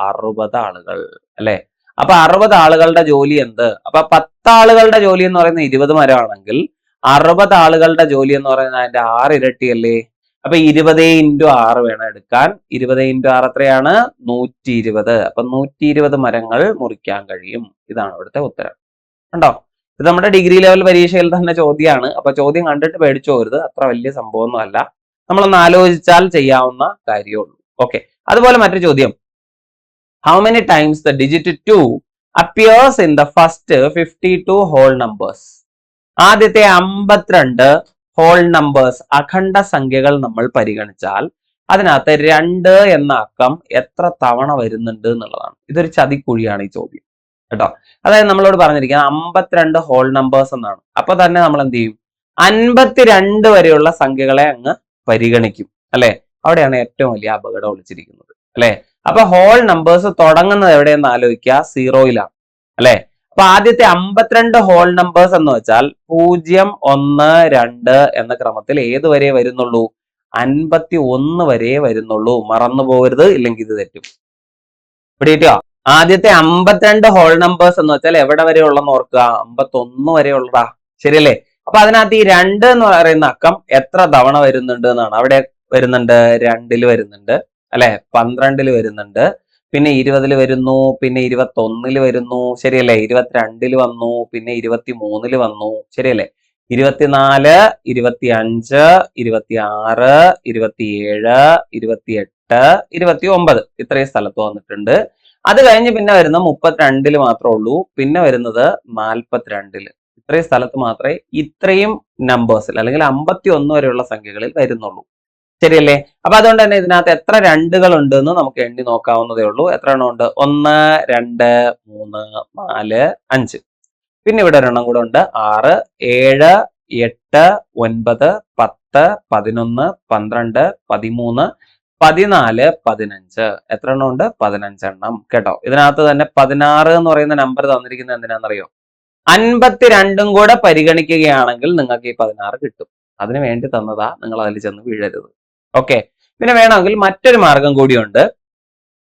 A: 60 ആളുകൾ, അല്ലെ? അപ്പൊ 60 ആളുകളുടെ ജോലി എന്ത്? അപ്പൊ 10 ആളുകളുടെ ജോലി എന്ന് പറയുന്നത് 20 മരമാണെങ്കിൽ 60 ആളുകളുടെ ജോലി എന്ന് പറയുന്നത് അതിന്റെ 6 ഇരട്ടിയല്ലേ? അപ്പൊ 20 × 6 വേണം എടുക്കാൻ. 20 × 6 എത്രയാണ്? 120. അപ്പൊ 120 മരങ്ങൾ മുറിക്കാൻ കഴിയും. ഇതാണ് ഇവിടുത്തെ ഉത്തരം. കണ്ടോ? ഇത് നമ്മുടെ ഡിഗ്രി ലെവൽ പരീക്ഷയിൽ തന്നെ ചോദ്യമാണ്. അപ്പൊ ചോദ്യം കണ്ടിട്ട് പേടിച്ചു പോകരുത്, അത്ര വലിയ സംഭവമൊന്നും അല്ല. നമ്മളൊന്ന് ആലോചിച്ചാൽ ചെയ്യാവുന്ന കാര്യമേ ഉള്ളൂ. ഓക്കെ, അതുപോലെ മറ്റൊരു ചോദ്യം, how many times the digit 2 appears in the first 52 whole numbers? ആദ്യത്തെ 52 ഹോൾ നമ്പേഴ്സ് അഖണ്ഡ സംഖ്യകൾ നമ്മൾ പരിഗണിച്ചാൽ അതിനകത്ത് 2 എന്ന അക്കം എത്ര തവണ വരുന്നുണ്ട് എന്നുള്ളതാണ്. ഇതൊരു ചതിക്കുഴിയാണ് ഈ ചോദ്യം കേട്ടോ. അതായത് നമ്മളോട് പറഞ്ഞിരിക്കുന്നത് 52 ഹോൾ നമ്പേഴ്സ് എന്നാണ്. അപ്പൊ തന്നെ നമ്മൾ എന്ത് ചെയ്യും? 52 വരെയുള്ള സംഖ്യകളെ അങ്ങ് പരിഗണിക്കും അല്ലെ. അവിടെയാണ് ഏറ്റവും വലിയ അപകടം ഒളിച്ചിരിക്കുന്നത് അല്ലെ. അപ്പൊ ഹോൾ നമ്പേഴ്സ് തുടങ്ങുന്നത് എവിടെയെന്ന് ആലോചിക്കുക, 0-ലാണ് അല്ലെ. അപ്പൊ ആദ്യത്തെ 52 ഹോൾ നമ്പേഴ്സ് എന്ന് വെച്ചാൽ 0, 1, 2 എന്ന ക്രമത്തിൽ ഏത് വരെ വരുന്നുള്ളൂ? 51 വരെ വരുന്നുള്ളൂ. മറന്നു പോകരുത്, ഇല്ലെങ്കിൽ ഇത് തെറ്റും. പിടികിട്ടോ? ആദ്യത്തെ 52 ഹോൾ നമ്പേഴ്സ് എന്ന് വെച്ചാൽ എവിടെ വരെ ഉള്ളെന്ന് ഓർക്കുക? 51 വരെ ഉള്ളടാ, ശരിയല്ലേ? അപ്പൊ അതിനകത്ത് ഈ 2 എന്ന് പറയുന്ന അക്കം എത്ര തവണ വരുന്നുണ്ട് എന്നാണ്. അവിടെ വരുന്നുണ്ട്, 2-ൽ വരുന്നുണ്ട് അല്ലെ, 12-ൽ വരുന്നുണ്ട്, പിന്നെ 20-ൽ വരുന്നു, പിന്നെ 21-ൽ വരുന്നു, ശരിയല്ലേ? 22-ൽ വന്നു, പിന്നെ 23-ൽ വന്നു, ശരിയല്ലേ? 24, 25, 26, 27, 28, 29 ഇത്രയും സ്ഥലത്ത് വന്നിട്ടുണ്ട്. അത് കഴിഞ്ഞ് പിന്നെ വരുന്ന 32-ൽ മാത്രമേ ഉള്ളൂ. പിന്നെ വരുന്നത് 42-ൽ. ഇത്രയും സ്ഥലത്ത് മാത്രമേ ഇത്രയും നമ്പേഴ്സിൽ അല്ലെങ്കിൽ 51 വരെയുള്ള സംഖ്യകളിൽ വരുന്നുള്ളൂ, ശരിയല്ലേ? അപ്പൊ അതുകൊണ്ട് തന്നെ ഇതിനകത്ത് എത്ര 2-കൾ ഉണ്ട് എന്ന് നമുക്ക് എണ്ണി നോക്കാവുന്നതേ ഉള്ളൂ. എത്ര എണ്ണം ഉണ്ട്? 1, 2, 3, 4, 5. പിന്നെ ഇവിടെ ഒരെണ്ണം കൂടെ ഉണ്ട്, 6, 7, 8, 9, 10, 11, 12, 13, 14, 15. എത്ര എണ്ണം ഉണ്ട്? 15 എണ്ണം കേട്ടോ. ഇതിനകത്ത് തന്നെ 16 എന്ന് പറയുന്ന നമ്പർ തന്നിരിക്കുന്നത് എന്തിനാണെന്നറിയോ? 52 കൂടെ പരിഗണിക്കുകയാണെങ്കിൽ നിങ്ങൾക്ക് ഈ 16 കിട്ടും. അതിനു വേണ്ടി തന്നതാ, നിങ്ങൾ അതിൽ ചെന്ന് വീഴരുത്. ഓക്കെ, പിന്നെ വേണമെങ്കിൽ മറ്റൊരു മാർഗം കൂടിയുണ്ട്.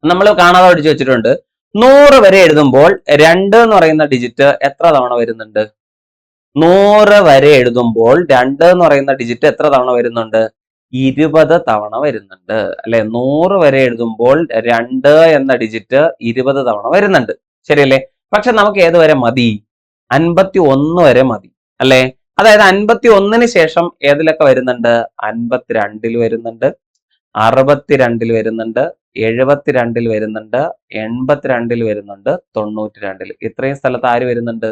A: നമ്മൾ കാണാതെ പഠിച്ചു വെച്ചിട്ടുണ്ട്. 100 വരെ എഴുതുമ്പോൾ 2 എന്ന് പറയുന്ന ഡിജിറ്റ് എത്ര തവണ വരുന്നുണ്ട്? 100 വരെ എഴുതുമ്പോൾ 2 എന്ന് പറയുന്ന ഡിജിറ്റ് എത്ര തവണ വരുന്നുണ്ട്? 20 തവണ വരുന്നുണ്ട് അല്ലെ. 100 വരെ എഴുതുമ്പോൾ 2 എന്ന ഡിജിറ്റ് 20 തവണ വരുന്നുണ്ട്, ശരിയല്ലേ? പക്ഷെ നമുക്ക് ഏത് വരെ മതി? 51 വരെ മതി അല്ലെ. അതായത് 51-ന് ശേഷം ഏതിലൊക്കെ വരുന്നുണ്ട്? 52-ൽ വരുന്നുണ്ട്, 62-ൽ വരുന്നുണ്ട്, 72-ൽ വരുന്നുണ്ട്, 82-ൽ വരുന്നുണ്ട്, 92-ൽ. ഇത്രയും സ്ഥലത്ത് ആര് വരുന്നുണ്ട്?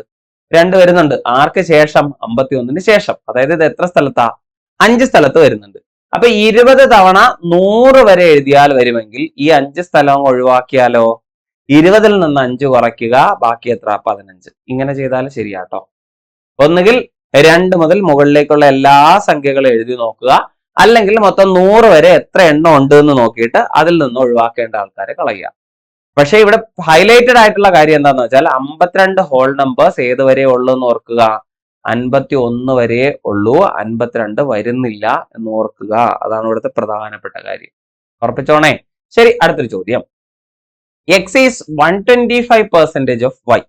A: 2 വരുന്നുണ്ട്. ആർക്ക് ശേഷം? 51-ന് ശേഷം. അതായത് ഇത് എത്ര സ്ഥലത്താ? 5 സ്ഥലത്ത് വരുന്നുണ്ട്. അപ്പൊ 20 തവണ 100 വരെ എഴുതിയാൽ വരുമെങ്കിൽ ഈ 5 സ്ഥലം ഒഴിവാക്കിയാലോ? 20-ൽ നിന്ന് 5 കുറയ്ക്കുക, ബാക്കി എത്ര? 15. ഇങ്ങനെ ചെയ്താൽ ശരിയാട്ടോ. ഒന്നുകിൽ 2 മുതൽ മുകളിലേക്കുള്ള എല്ലാ സംഖ്യകളും എഴുതി നോക്കുക, അല്ലെങ്കിൽ മൊത്തം 100 വരെ എത്ര എണ്ണം ഉണ്ട് എന്ന് നോക്കിയിട്ട് അതിൽ നിന്ന് ഒഴിവാക്കേണ്ട ആൾക്കാരെ കളയുക. പക്ഷെ ഇവിടെ ഹൈലൈറ്റഡ് ആയിട്ടുള്ള കാര്യം എന്താന്ന് വെച്ചാൽ 52 ഹോൾ നമ്പേഴ്സ് ഏത് വരെ ഉള്ളൂ എന്ന് ഓർക്കുക? 51 വരെ ഉള്ളൂ, 52 വരുന്നില്ല എന്ന് ഓർക്കുക. അതാണ് ഇവിടുത്തെ പ്രധാനപ്പെട്ട കാര്യം. ഉറപ്പിച്ചോണേ. ശരി, അടുത്തൊരു ചോദ്യം. X is 125% of y.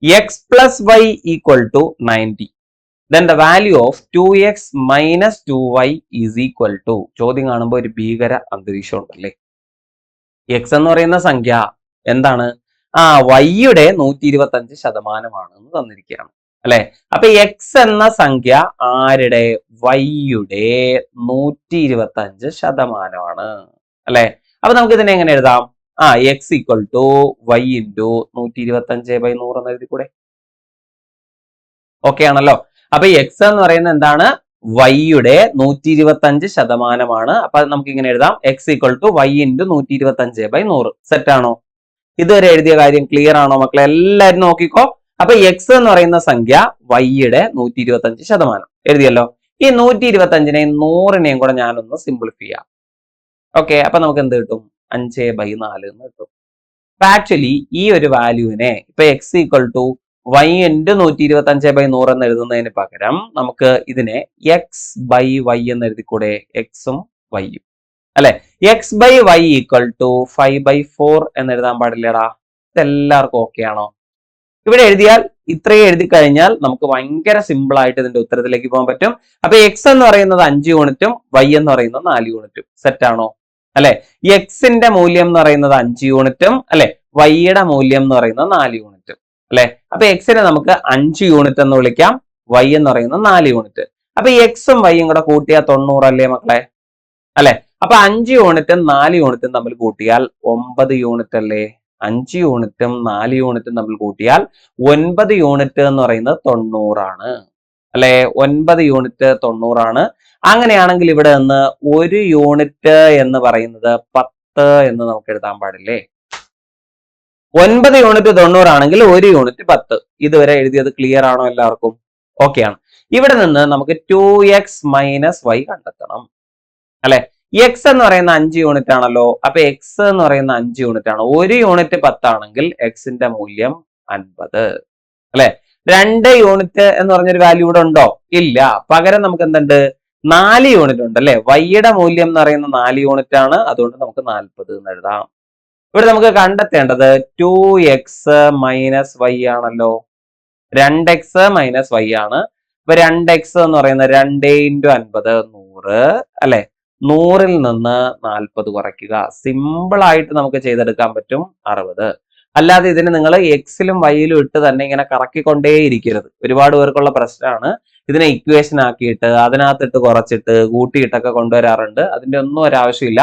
A: X plus y equal to 90. Then the value of 2x minus 2y is equal to. ചോദ്യം കാണുമ്പോൾ ഒരു ഭീകര അന്തരീക്ഷം ഉണ്ടല്ലേ. എക്സ് എന്ന് പറയുന്ന സംഖ്യ എന്താണ്? വൈയുടെ 125% എന്ന് തന്നിരിക്കുകയാണ് അല്ലെ. അപ്പൊ എക്സ് എന്ന സംഖ്യ ആരുടെ? വൈയുടെ 125% അല്ലെ. അപ്പൊ നമുക്ക് ഇതിനെ എങ്ങനെ എഴുതാം? X equal to y into 125/100 എന്ന് എഴുതി കൂടെ? ഓക്കെ ആണല്ലോ. അപ്പൊ എക്സ് എന്ന് പറയുന്നത് എന്താണ്? വൈയുടെ 125%. അപ്പൊ നമുക്ക് ഇങ്ങനെ എഴുതാം, x equal to y into 125/100. Set ആണോ? ഇതുവരെ എഴുതിയ കാര്യം ക്ലിയർ ആണോ മക്കളെ? എല്ലാവരും നോക്കിക്കോ. അപ്പൊ എക്സ് എന്ന് പറയുന്ന സംഖ്യ വൈയുടെ 125% എഴുതിയല്ലോ. ഈ 125നെയും 100നെയും കൂടെ ഞാനൊന്ന് സിംപ്ലിഫൈ ചെയ്യാം. ഓക്കെ, അപ്പൊ നമുക്ക് എന്ത് കിട്ടും? 5/4 എന്ന് കിട്ടും. ആക്ച്വലി ഈ ഒരു വാല്യൂവിനെ ഇപ്പൊ x equal to y into 125/100 എന്ന് എഴുതുന്നതിന് പകരം നമുക്ക് ഇതിനെ എക്സ് ബൈ വൈ എന്ന് എഴുതിക്കൂടെ? എക്സും വൈയും അല്ലെ. X by y equal to 5/4 എന്ന് എഴുതാൻ പാടില്ലടാ. ഇതെല്ലാവർക്കും ഓക്കെ ആണോ? ഇവിടെ എഴുതിയാൽ ഇത്രയും എഴുതി കഴിഞ്ഞാൽ നമുക്ക് ഭയങ്കര സിമ്പിൾ ആയിട്ട് ഇതിന്റെ ഉത്തരത്തിലേക്ക് പോകാൻ പറ്റും. അപ്പൊ എക്സ് എന്ന് പറയുന്നത് 5 യൂണിറ്റും വൈ എന്ന് പറയുന്നത് 4 യൂണിറ്റും. സെറ്റ് ആണോ? അല്ലെ, എക്സിന്റെ മൂല്യം എന്ന് പറയുന്നത് 5 യൂണിറ്റും അല്ലെ, വൈയുടെ മൂല്യം എന്ന് പറയുന്നത് 4 യൂണിറ്റും അല്ലെ. അപ്പൊ എക്സിനെ നമുക്ക് 5 യൂണിറ്റ് എന്ന് വിളിക്കാം, വൈ എന്ന് പറയുന്നത് 4 യൂണിറ്റ്. അപ്പൊ എക്സും വൈയും കൂടെ കൂട്ടിയാൽ 90 അല്ലേ മക്കളെ? അല്ലെ, അപ്പൊ 5 യൂണിറ്റും 4 യൂണിറ്റും തമ്മിൽ കൂട്ടിയാൽ 9 യൂണിറ്റ് അല്ലേ? 5 യൂണിറ്റും 4 യൂണിറ്റും തമ്മിൽ കൂട്ടിയാൽ 9 യൂണിറ്റ് എന്ന് പറയുന്നത് 90 ആണ് അല്ലെ. 9 യൂണിറ്റ് 90 ആണ്. അങ്ങനെയാണെങ്കിൽ ഇവിടെ നിന്ന് 1 യൂണിറ്റ് എന്ന് പറയുന്നത് 10 എന്ന് നമുക്ക് എഴുതാൻ പാടില്ലേ? 9 യൂണിറ്റ് 90 ആണെങ്കിൽ 1 യൂണിറ്റ് 10. ഇതുവരെ എഴുതിയത് ക്ലിയർ ആണോ എല്ലാവർക്കും? ഓക്കെ ആണ്. ഇവിടെ നിന്ന് നമുക്ക് 2x മൈനസ് വൈ കണ്ടെത്തണം അല്ലെ. എക്സ് എന്ന് പറയുന്ന 5 യൂണിറ്റ് ആണല്ലോ. അപ്പൊ എക്സ് എന്ന് പറയുന്ന 5 യൂണിറ്റ് ആണ്. 1 യൂണിറ്റ് 10 ആണെങ്കിൽ എക്സിന്റെ മൂല്യം 50 അല്ലെ. 2 യൂണിറ്റ് എന്ന് പറഞ്ഞൊരു വാല്യൂ ഇവിടെ ഉണ്ടോ? ഇല്ല. പകരം നമുക്ക് എന്തുണ്ട്? 4 യൂണിറ്റ് ഉണ്ട് അല്ലെ. വൈയുടെ മൂല്യം എന്ന് പറയുന്ന 4 യൂണിറ്റ് ആണ്. അതുകൊണ്ട് നമുക്ക് 40 എന്ന് എഴുതാം. ഇവിടെ നമുക്ക് കണ്ടെത്തേണ്ടത് 2x മൈനസ് വൈ ആണല്ലോ. 2x മൈനസ് വൈ ആണ്. ഇപ്പൊ 2x എന്ന് പറയുന്നത് 2 × 50 100 അല്ലെ. 100ൽ നിന്ന് 40 കുറയ്ക്കുക. സിമ്പിൾ ആയിട്ട് നമുക്ക് ചെയ്തെടുക്കാൻ പറ്റും 60. അല്ലാതെ ഇതിന് നിങ്ങൾ എക്സിലും വൈയിലും ഇട്ട് തന്നെ ഇങ്ങനെ കറക്കിക്കൊണ്ടേയിരിക്കരുത്. ഒരുപാട് പേർക്കുള്ള പ്രശ്നമാണ്. ഇതിനെ ഇക്വേഷൻ ആക്കിയിട്ട് അതിനകത്തിട്ട് കുറച്ചിട്ട് കൂട്ടിയിട്ടൊക്കെ കൊണ്ടുവരാറുണ്ട്. അതിന്റെ ഒന്നും ഒരാവശ്യമില്ല.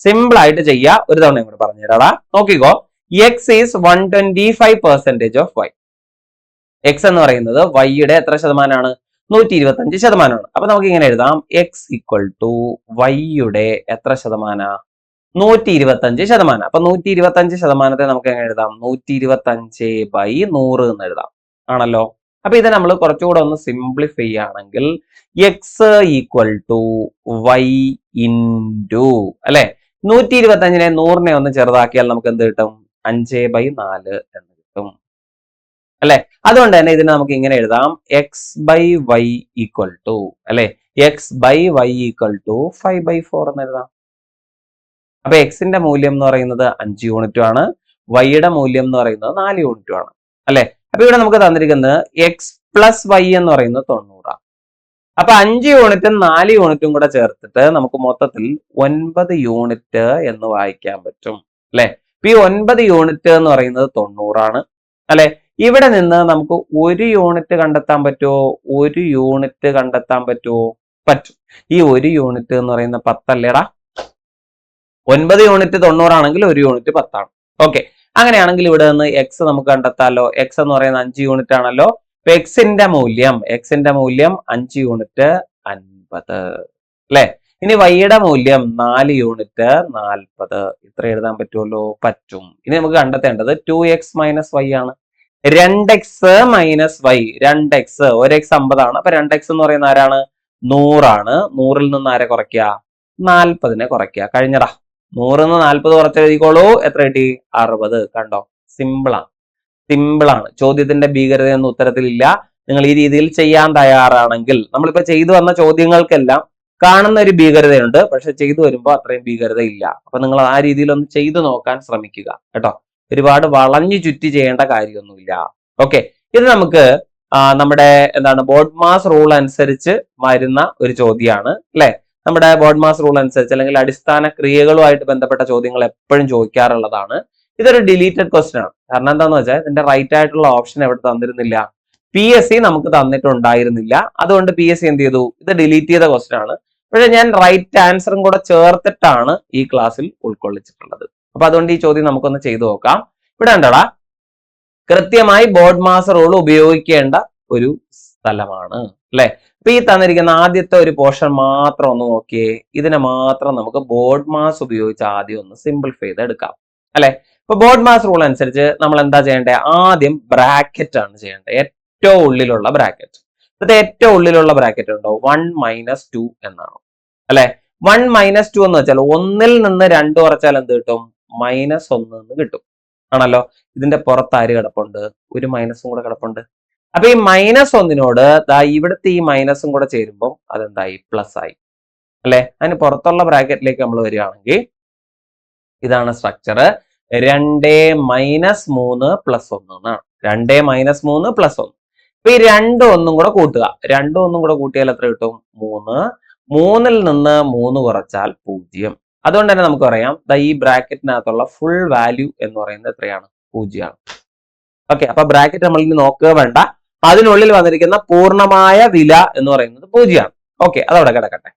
A: സിമ്പിൾ ആയിട്ട് ചെയ്യുക. ഒരു തവണ കൂടെ പറഞ്ഞുതരാടാ. നോക്കിക്കോ, x is 125% of y. X എന്ന് പറയുന്നത് വൈയുടെ എത്ര ശതമാനമാണ്? 125%. അപ്പൊ നമുക്ക് ഇങ്ങനെ എഴുതാം, എക്സ് ഈക്വൽ ടു വൈയുടെ എത്ര ശതമാന? 125%. അപ്പൊ 125% നമുക്ക് എങ്ങനെ എഴുതാം? 125/100 എന്ന് എഴുതാം ആണല്ലോ. അപ്പൊ ഇത് നമ്മൾ കുറച്ചുകൂടെ ഒന്ന് സിംപ്ലിഫൈ ചെയ്യുകയാണെങ്കിൽ x equal to y into അല്ലെ. 125നെ 100നെ ഒന്ന് ചെറുതാക്കിയാൽ നമുക്ക് എന്ത് കിട്ടും? 5/4 എന്ന് കിട്ടും അല്ലെ. അതുകൊണ്ട് തന്നെ ഇതിനെ നമുക്ക് ഇങ്ങനെ എഴുതാം, x/y ഈക്വൽ ടു അല്ലെ, x/y ഈക്വൽ ടു 5/4 എന്ന് എഴുതാം. അപ്പൊ എക്സിന്റെ മൂല്യം എന്ന് പറയുന്നത് 5 യൂണിറ്റും ആണ്, വൈയുടെ മൂല്യം എന്ന് പറയുന്നത് 4 യൂണിറ്റും ആണ് അല്ലെ. അപ്പൊ ഇവിടെ നമുക്ക് തന്നിരിക്കുന്നത് എക്സ് പ്ലസ് വൈ എന്ന് പറയുന്നത് 90. അപ്പൊ 5 യൂണിറ്റും 4 യൂണിറ്റും കൂടെ ചേർത്തിട്ട് നമുക്ക് മൊത്തത്തിൽ 9 യൂണിറ്റ് എന്ന് വായിക്കാൻ പറ്റും അല്ലെ. ഇപ്പൊ ഈ 9 യൂണിറ്റ് എന്ന് പറയുന്നത് 90 ആണ് അല്ലെ. ഇവിടെ നിന്ന് നമുക്ക് 1 യൂണിറ്റ് കണ്ടെത്താൻ പറ്റുമോ? 1 യൂണിറ്റ് കണ്ടെത്താൻ പറ്റുമോ? പറ്റും. ഈ 1 യൂണിറ്റ് എന്ന് പറയുന്ന 10 അല്ലേടാ. 9 യൂണിറ്റ് 90 ആണെങ്കിൽ 1 യൂണിറ്റ് 10 ആണ്. ഓക്കെ, അങ്ങനെയാണെങ്കിൽ ഇവിടെ നിന്ന് എക്സ് നമുക്ക് കണ്ടെത്താലോ. എക്സ് എന്ന് പറയുന്നത് 5 യൂണിറ്റ് ആണല്ലോ. അപ്പൊ എക്സിന്റെ മൂല്യം 5 യൂണിറ്റ് 50 അല്ലെ. ഇനി വൈയുടെ മൂല്യം 4 യൂണിറ്റ് 40. ഇത്ര എഴുതാൻ പറ്റുമല്ലോ? പറ്റും. ഇനി നമുക്ക് കണ്ടെത്തേണ്ടത് 2x മൈനസ് വൈ ആണ്. 2x minus Y. 2x 1x 50 ആണ്. അപ്പൊ 2x എന്ന് പറയുന്ന ആരാണ്? 100 ആണ്. 100ൽ നിന്ന് ആരെ കുറയ്ക്കുക? 40നെ കുറയ്ക്കുക. കഴിഞ്ഞടാ. 100ൽ നിന്ന് 40 കുറച്ച് എഴുതിക്കോളൂ. എത്ര കിട്ടി? 60. കണ്ടോ? സിമ്പിളാണ്. ചോദ്യത്തിന്റെ ഭീകരതയൊന്നും ഉത്തരത്തിലില്ല. നിങ്ങൾ ഈ രീതിയിൽ ചെയ്യാൻ തയ്യാറാണെങ്കിൽ, നമ്മളിപ്പോ ചെയ്തു വന്ന ചോദ്യങ്ങൾക്കെല്ലാം കാണുന്ന ഒരു ഭീകരതയുണ്ട്, പക്ഷെ ചെയ്തു വരുമ്പോൾ അത്രയും ഭീകരത ഇല്ല. അപ്പൊ നിങ്ങൾ ആ രീതിയിൽ ഒന്ന് ചെയ്തു നോക്കാൻ ശ്രമിക്കുക കേട്ടോ. ഒരുപാട് വളഞ്ഞു ചുറ്റി ചെയ്യേണ്ട കാര്യമൊന്നുമില്ല. ഓക്കെ, ഇത് നമുക്ക് നമ്മുടെ എന്താണ് ബോർഡ് മാസ് റൂൾ അനുസരിച്ച് വരുന്ന ഒരു ചോദ്യമാണ് അല്ലെ. നമ്മുടെ ബോർഡ് മാസ് റൂൾ അനുസരിച്ച് അല്ലെങ്കിൽ അടിസ്ഥാന ക്രിയകളുമായിട്ട് ബന്ധപ്പെട്ട ചോദ്യങ്ങൾ എപ്പോഴും ചോദിക്കാറുള്ളതാണ്. ഇതൊരു ഡിലീറ്റഡ് ക്വസ്റ്റ്യൻ ആണ്. കാരണം എന്താന്ന് വെച്ചാൽ ഇതിന്റെ റൈറ്റ് ആയിട്ടുള്ള ഓപ്ഷൻ എവിടെ തന്നിരുന്നില്ല? PSC നമുക്ക് തന്നിട്ടുണ്ടായിരുന്നില്ല. അതുകൊണ്ട് PSC എന്ത് ചെയ്തു? ഇത് ഡിലീറ്റ് ചെയ്ത ക്വസ്റ്റ്യൻ ആണ്. പക്ഷെ ഞാൻ റൈറ്റ് ആൻസറും കൂടെ ചേർത്തിട്ടാണ് ഈ ക്ലാസ്സിൽ ഉൾക്കൊള്ളിച്ചിട്ടുള്ളത്. അപ്പൊ അതുകൊണ്ട് ഈ ചോദ്യം നമുക്കൊന്ന് ചെയ്തു നോക്കാം. ഇവിടെ എന്താടാ, കൃത്യമായി ബോർഡ് മാസ് റൂൾ ഉപയോഗിക്കേണ്ട ഒരു സ്ഥലമാണ് അല്ലെ. അപ്പൊ ഈ തന്നിരിക്കുന്ന ആദ്യത്തെ ഒരു പോർഷൻ മാത്രം ഒന്ന് നോക്കിയേ. ഇതിനെ മാത്രം നമുക്ക് ബോർഡ് മാസ് ഉപയോഗിച്ച് ആദ്യം ഒന്ന് സിംപ്ലിഫൈ ചെയ്ത് എടുക്കാം അല്ലെ. ഇപ്പൊ ബോർഡ് മാസ് റൂൾ അനുസരിച്ച് നമ്മൾ എന്താ ചെയ്യേണ്ടത്? ആദ്യം ബ്രാക്കറ്റ് ആണ് ചെയ്യേണ്ടത്. ഏറ്റവും ഉള്ളിലുള്ള ബ്രാക്കറ്റ്. ഇത് ഏറ്റവും ഉള്ളിലുള്ള ബ്രാക്കറ്റ് ഉണ്ടോ? 1 - 2 എന്നാണ് അല്ലെ. 1 - 2 എന്ന് വെച്ചാൽ 1ൽ നിന്ന് 2 കുറച്ചാൽ എന്ത് കിട്ടും? -1 എന്ന് കിട്ടും ആണല്ലോ. ഇതിന്റെ പുറത്ത് ആര് കിടപ്പുണ്ട്? ഒരു മൈനസും കൂടെ കിടപ്പുണ്ട്. അപ്പൊ ഈ -1നോട് ഇവിടുത്തെ ഈ മൈനസും കൂടെ ചേരുമ്പോൾ അതെന്തായി? പ്ലസ് ആയി അല്ലെ. അതിന് പുറത്തുള്ള ബ്രാക്കറ്റിലേക്ക് നമ്മൾ വരികയാണെങ്കിൽ ഇതാണ് സ്ട്രക്ചർ. 2 - 3 + 1 എന്നാണ് 2 മൈനസ് 3 പ്ലസ് 1. അപ്പൊ ഈ 2 ഒന്നും കൂടെ കൂട്ടുക. 2 ഒന്നും കൂടെ കൂട്ടിയാൽ എത്ര കിട്ടും? 3. 3ൽ നിന്ന് 3 കുറച്ചാൽ 0. അതുകൊണ്ട് തന്നെ നമുക്ക് പറയാം ഈ ബ്രാക്കറ്റിനകത്തുള്ള ഫുൾ വാല്യൂ എന്ന് പറയുന്നത് എത്രയാണ്? 0 ആണ്. ഓക്കെ, അപ്പൊ ബ്രാക്കറ്റ് നമ്മൾ ഇനി നോക്കുക വേണ്ട. അതിനുള്ളിൽ വന്നിരിക്കുന്ന പൂർണ്ണമായ വില എന്ന് പറയുന്നത് 0 ആണ്. ഓക്കെ, അതവിടെ കിടക്കട്ടെ.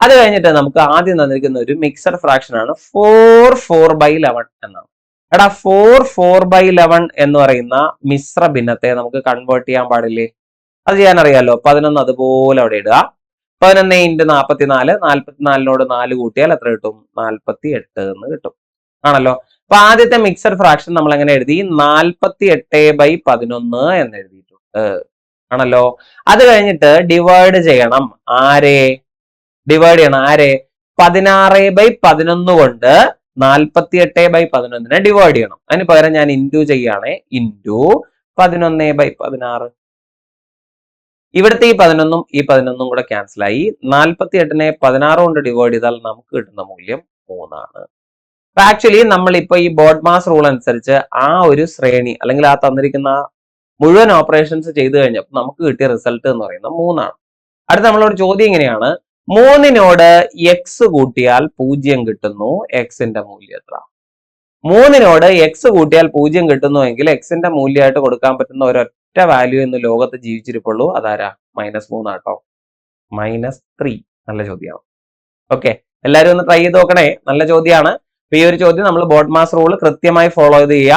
A: അത് കഴിഞ്ഞിട്ട് നമുക്ക് ആദ്യം തന്നിരിക്കുന്ന ഒരു മിക്സഡ് ഫ്രാക്ഷൻ ആണ് 4/11 എന്നാണ്. എടാ 4/11 എന്ന് പറയുന്ന മിശ്ര ഭിന്നത്തെ നമുക്ക് കൺവേർട്ട് ചെയ്യാൻ പാടില്ലേ? അത് ചെയ്യാൻ അറിയാലോ. 11 അതുപോലെ അവിടെ ഇടുക. 11 × 44, 44നോട് 4 കൂട്ടിയാൽ എത്ര കിട്ടും? 48 എന്ന് കിട്ടും. ആണല്ലോ. അപ്പൊ ആദ്യത്തെ മിക്സഡ് ഫ്രാക്ഷൻ നമ്മൾ എങ്ങനെ എഴുതി? 48/11 എന്ന് എഴുതിയിട്ടുണ്ട്. ആണല്ലോ. അത് കഴിഞ്ഞിട്ട് ഡിവൈഡ് ചെയ്യണം. ഡിവൈഡ് ചെയ്യണം ആരെ? 16/11 കൊണ്ട് 48/11 ഡിവൈഡ് ചെയ്യണം. അതിന് പകരം ഞാൻ ഇൻറ്റു ചെയ്യാണ്. ഇൻറ്റു 11/16. ഇവിടുത്തെ ഈ 11ഉം ഈ 11ഉം കൂടെ ക്യാൻസൽ ആയി. 48നെ 16 കൊണ്ട് ഡിവൈഡ് ചെയ്താൽ നമുക്ക് കിട്ടുന്ന മൂല്യം 3 ആണ്. അപ്പൊ ആക്ച്വലി നമ്മളിപ്പോ ഈ ബോഡ്മാസ് റൂൾ അനുസരിച്ച് ആ ഒരു ശ്രേണി അല്ലെങ്കിൽ ആ തന്നിരിക്കുന്ന മുഴുവൻ ഓപ്പറേഷൻസ് ചെയ്തു കഴിഞ്ഞപ്പോൾ നമുക്ക് കിട്ടിയ റിസൾട്ട് എന്ന് പറയുന്നത് 3 ആണ്. അടുത്ത നമ്മളോട് ചോദ്യം ഇങ്ങനെയാണ്: 3നോട് എക്സ് കൂട്ടിയാൽ 0 കിട്ടുന്നു, എക്സിന്റെ മൂല്യം എത്ര? 3നോട് എക്സ് കൂട്ടിയാൽ 0 കിട്ടുന്നുവെങ്കിൽ എക്സിന്റെ മൂല്യമായിട്ട് കൊടുക്കാൻ പറ്റുന്ന ഒരൊറ്റ വാല്യൂ എന്ന് ലോകത്ത് ജീവിച്ചിരിപ്പുള്ളൂ. അതാരാ? -3 ആട്ടോ. -3. നല്ല ചോദ്യമാണ്. ഓക്കെ, എല്ലാവരും ഒന്ന് ട്രൈ ചെയ്ത് നോക്കണേ. നല്ല ചോദ്യമാണ്. ഈ ഒരു ചോദ്യം നമ്മൾ ബോഡ്മാസ് റൂൾ കൃത്യമായി ഫോളോ ചെയ്ത് ചെയ്യുക.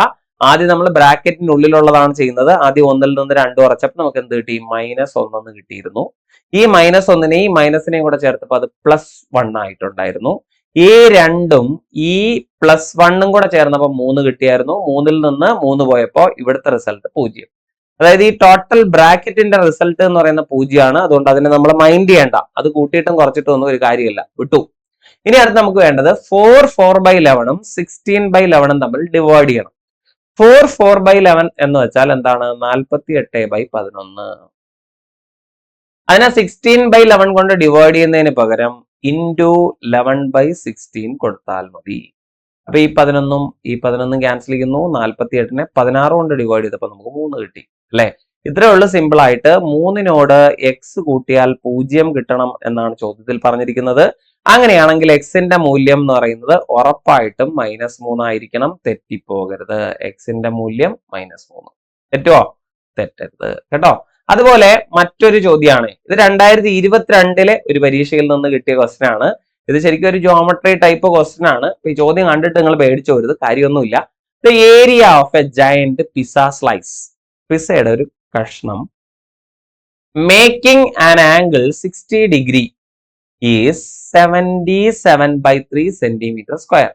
A: ആദ്യം നമ്മൾ ബ്രാക്കറ്റിന്റെ ഉള്ളിലുള്ളതാണ് ചെയ്യുന്നത്. ആദ്യം 1ൽ നിന്ന് 2 കുറച്ചപ്പോൾ നമുക്ക് എന്ത് കിട്ടി? -1 കിട്ടിയിരുന്നു. ഈ -1നെയും ഈ മൈനസിനെയും കൂടെ ചേർത്തപ്പോൾ അത് +1 ആയിട്ടുണ്ടായിരുന്നു. ഈ 2ഉം ഈ +1ഉം കൂടെ ചേർന്നപ്പോൾ 3 കിട്ടിയായിരുന്നു. 3ൽ നിന്ന് 3 പോയപ്പോൾ ഇവിടുത്തെ റിസൾട്ട് 0. അതായത് ഈ ടോട്ടൽ ബ്രാക്കറ്റിന്റെ റിസൾട്ട് എന്ന് പറയുന്ന 0 ആണ്. അതുകൊണ്ട് അതിനെ നമ്മൾ മൈൻഡ് ചെയ്യേണ്ട. അത് കൂട്ടിയിട്ടും കുറച്ചിട്ടും ഒന്നും ഒരു കാര്യമില്ല, വിട്ടു. ഇനി അടുത്ത് നമുക്ക് വേണ്ടത് 4/11ഉം 16/11ഉം തമ്മിൽ ഡിവൈഡ് ചെയ്യണം. 4/11 എന്ന് വെച്ചാൽ എന്താണ്? 48/11. അതിനെ 16/11 കൊണ്ട് ഡിവൈഡ് ചെയ്യുന്നതിന് പകരം ഇൻറ്റു 11/16 കൊടുത്താൽ മതി. അപ്പൊ ഈ 11ഉം ക്യാൻസൽ ചെയ്യുന്നു. 48നെ 16 കൊണ്ട് ഡിവൈഡ് ചെയ്തപ്പോൾ നമുക്ക് 3 കിട്ടി അല്ലെ? ഇത്രേ ഉള്ളൂ. സിമ്പിൾ ആയിട്ട് 3നോട് എക്സ് കൂട്ടിയാൽ 0 കിട്ടണം എന്നാണ് ചോദ്യത്തിൽ പറഞ്ഞിരിക്കുന്നത്. അങ്ങനെയാണെങ്കിൽ എക്സിന്റെ മൂല്യം എന്ന് പറയുന്നത് ഉറപ്പായിട്ടും -3 ആയിരിക്കണം. തെറ്റിപ്പോകരുത്. എക്സിന്റെ മൂല്യം -3. തെറ്റുവോ? തെറ്റരുത് കേട്ടോ. അതുപോലെ മറ്റൊരു ചോദ്യമാണ്. ഇത് 2022 ഒരു പരീക്ഷയിൽ നിന്ന് കിട്ടിയ ക്വസ്റ്റ്യൻ ആണ്. ഇത് ശരിക്കും ഒരു ജോമെട്രി ടൈപ്പ് ക്വസ്റ്റ്യൻ ആണ്. ഈ ചോദ്യം കണ്ടിട്ട് നിങ്ങൾ പേടിച്ചു പോരുത്, കാര്യമൊന്നുമില്ല. The area of a giant pizza slice, പിസ്സയുടെ ഒരു കഷ്ണം, making an angle 60 degree is 77/3 centimetre square.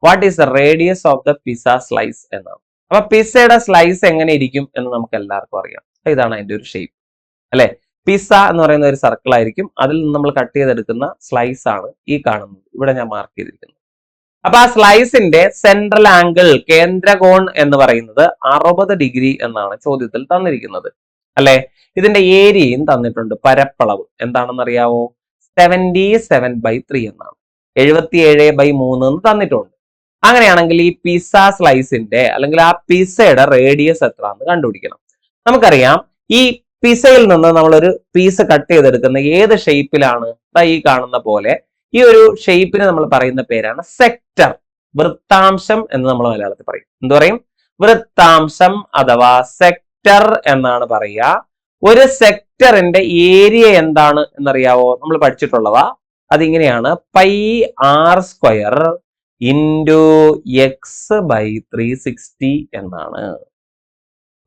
A: What is the radius of the pizza slice എന്നാണ്. അപ്പൊ പിസ്സയുടെ സ്ലൈസ് എങ്ങനെ ഇരിക്കും എന്ന് നമുക്ക് എല്ലാവർക്കും അറിയാം. ഇതാണ് അതിന്റെ ഒരു ഷേപ്പ് അല്ലെ? പിസ്സ എന്ന് പറയുന്ന ഒരു സർക്കിൾ ആയിരിക്കും. അതിൽ നിന്ന് നമ്മൾ കട്ട് ചെയ്തെടുക്കുന്ന സ്ലൈസ് ആണ് ഈ കാണുന്നത്. ഇവിടെ ഞാൻ മാർക്ക് ചെയ്തിരിക്കുന്നത്. അപ്പൊ ആ സ്ലൈസിന്റെ സെൻട്രൽ ആംഗിൾ, കേന്ദ്രകോൺ എന്ന് പറയുന്നത് 60 ഡിഗ്രി എന്നാണ് ചോദ്യത്തിൽ തന്നിരിക്കുന്നത് അല്ലെ? ഇതിന്റെ ഏരിയയും തന്നിട്ടുണ്ട്. പരപ്പളവ് എന്താണെന്ന് അറിയാവോ? 77/3 എന്നാണ്. 77/3 എന്ന് തന്നിട്ടുണ്ട്. അങ്ങനെയാണെങ്കിൽ ഈ പിസ്സ സ്ലൈസിന്റെ അല്ലെങ്കിൽ ആ പിസ്സയുടെ റേഡിയസ് എത്ര എന്ന് കണ്ടുപിടിക്കണം. നമുക്കറിയാം ഈ പിസ്സയിൽ നിന്ന് നമ്മളൊരു പീസ് കട്ട് ചെയ്തെടുക്കുന്ന ഏത് ഷേപ്പിലാണ്? ഈ കാണുന്ന പോലെ ഈ ഒരു ഷേപ്പിന് നമ്മൾ പറയുന്ന പേരാണ് സെക്ടർ, വൃത്താംശം എന്ന് നമ്മൾ മലയാളത്തിൽ പറയും. എന്ത് പറയും? വൃത്താംശം അഥവാ സെക്ടർ എന്നാണ് പറയുക. ഒരു സെക്ടറിന്റെ ഏരിയ എന്താണ് എന്നറിയാവോ? നമ്മൾ പഠിച്ചിട്ടുള്ളതാ. അതിങ്ങനെയാണ്: πr² ഇൻറ്റു x/360 എന്നാണ്.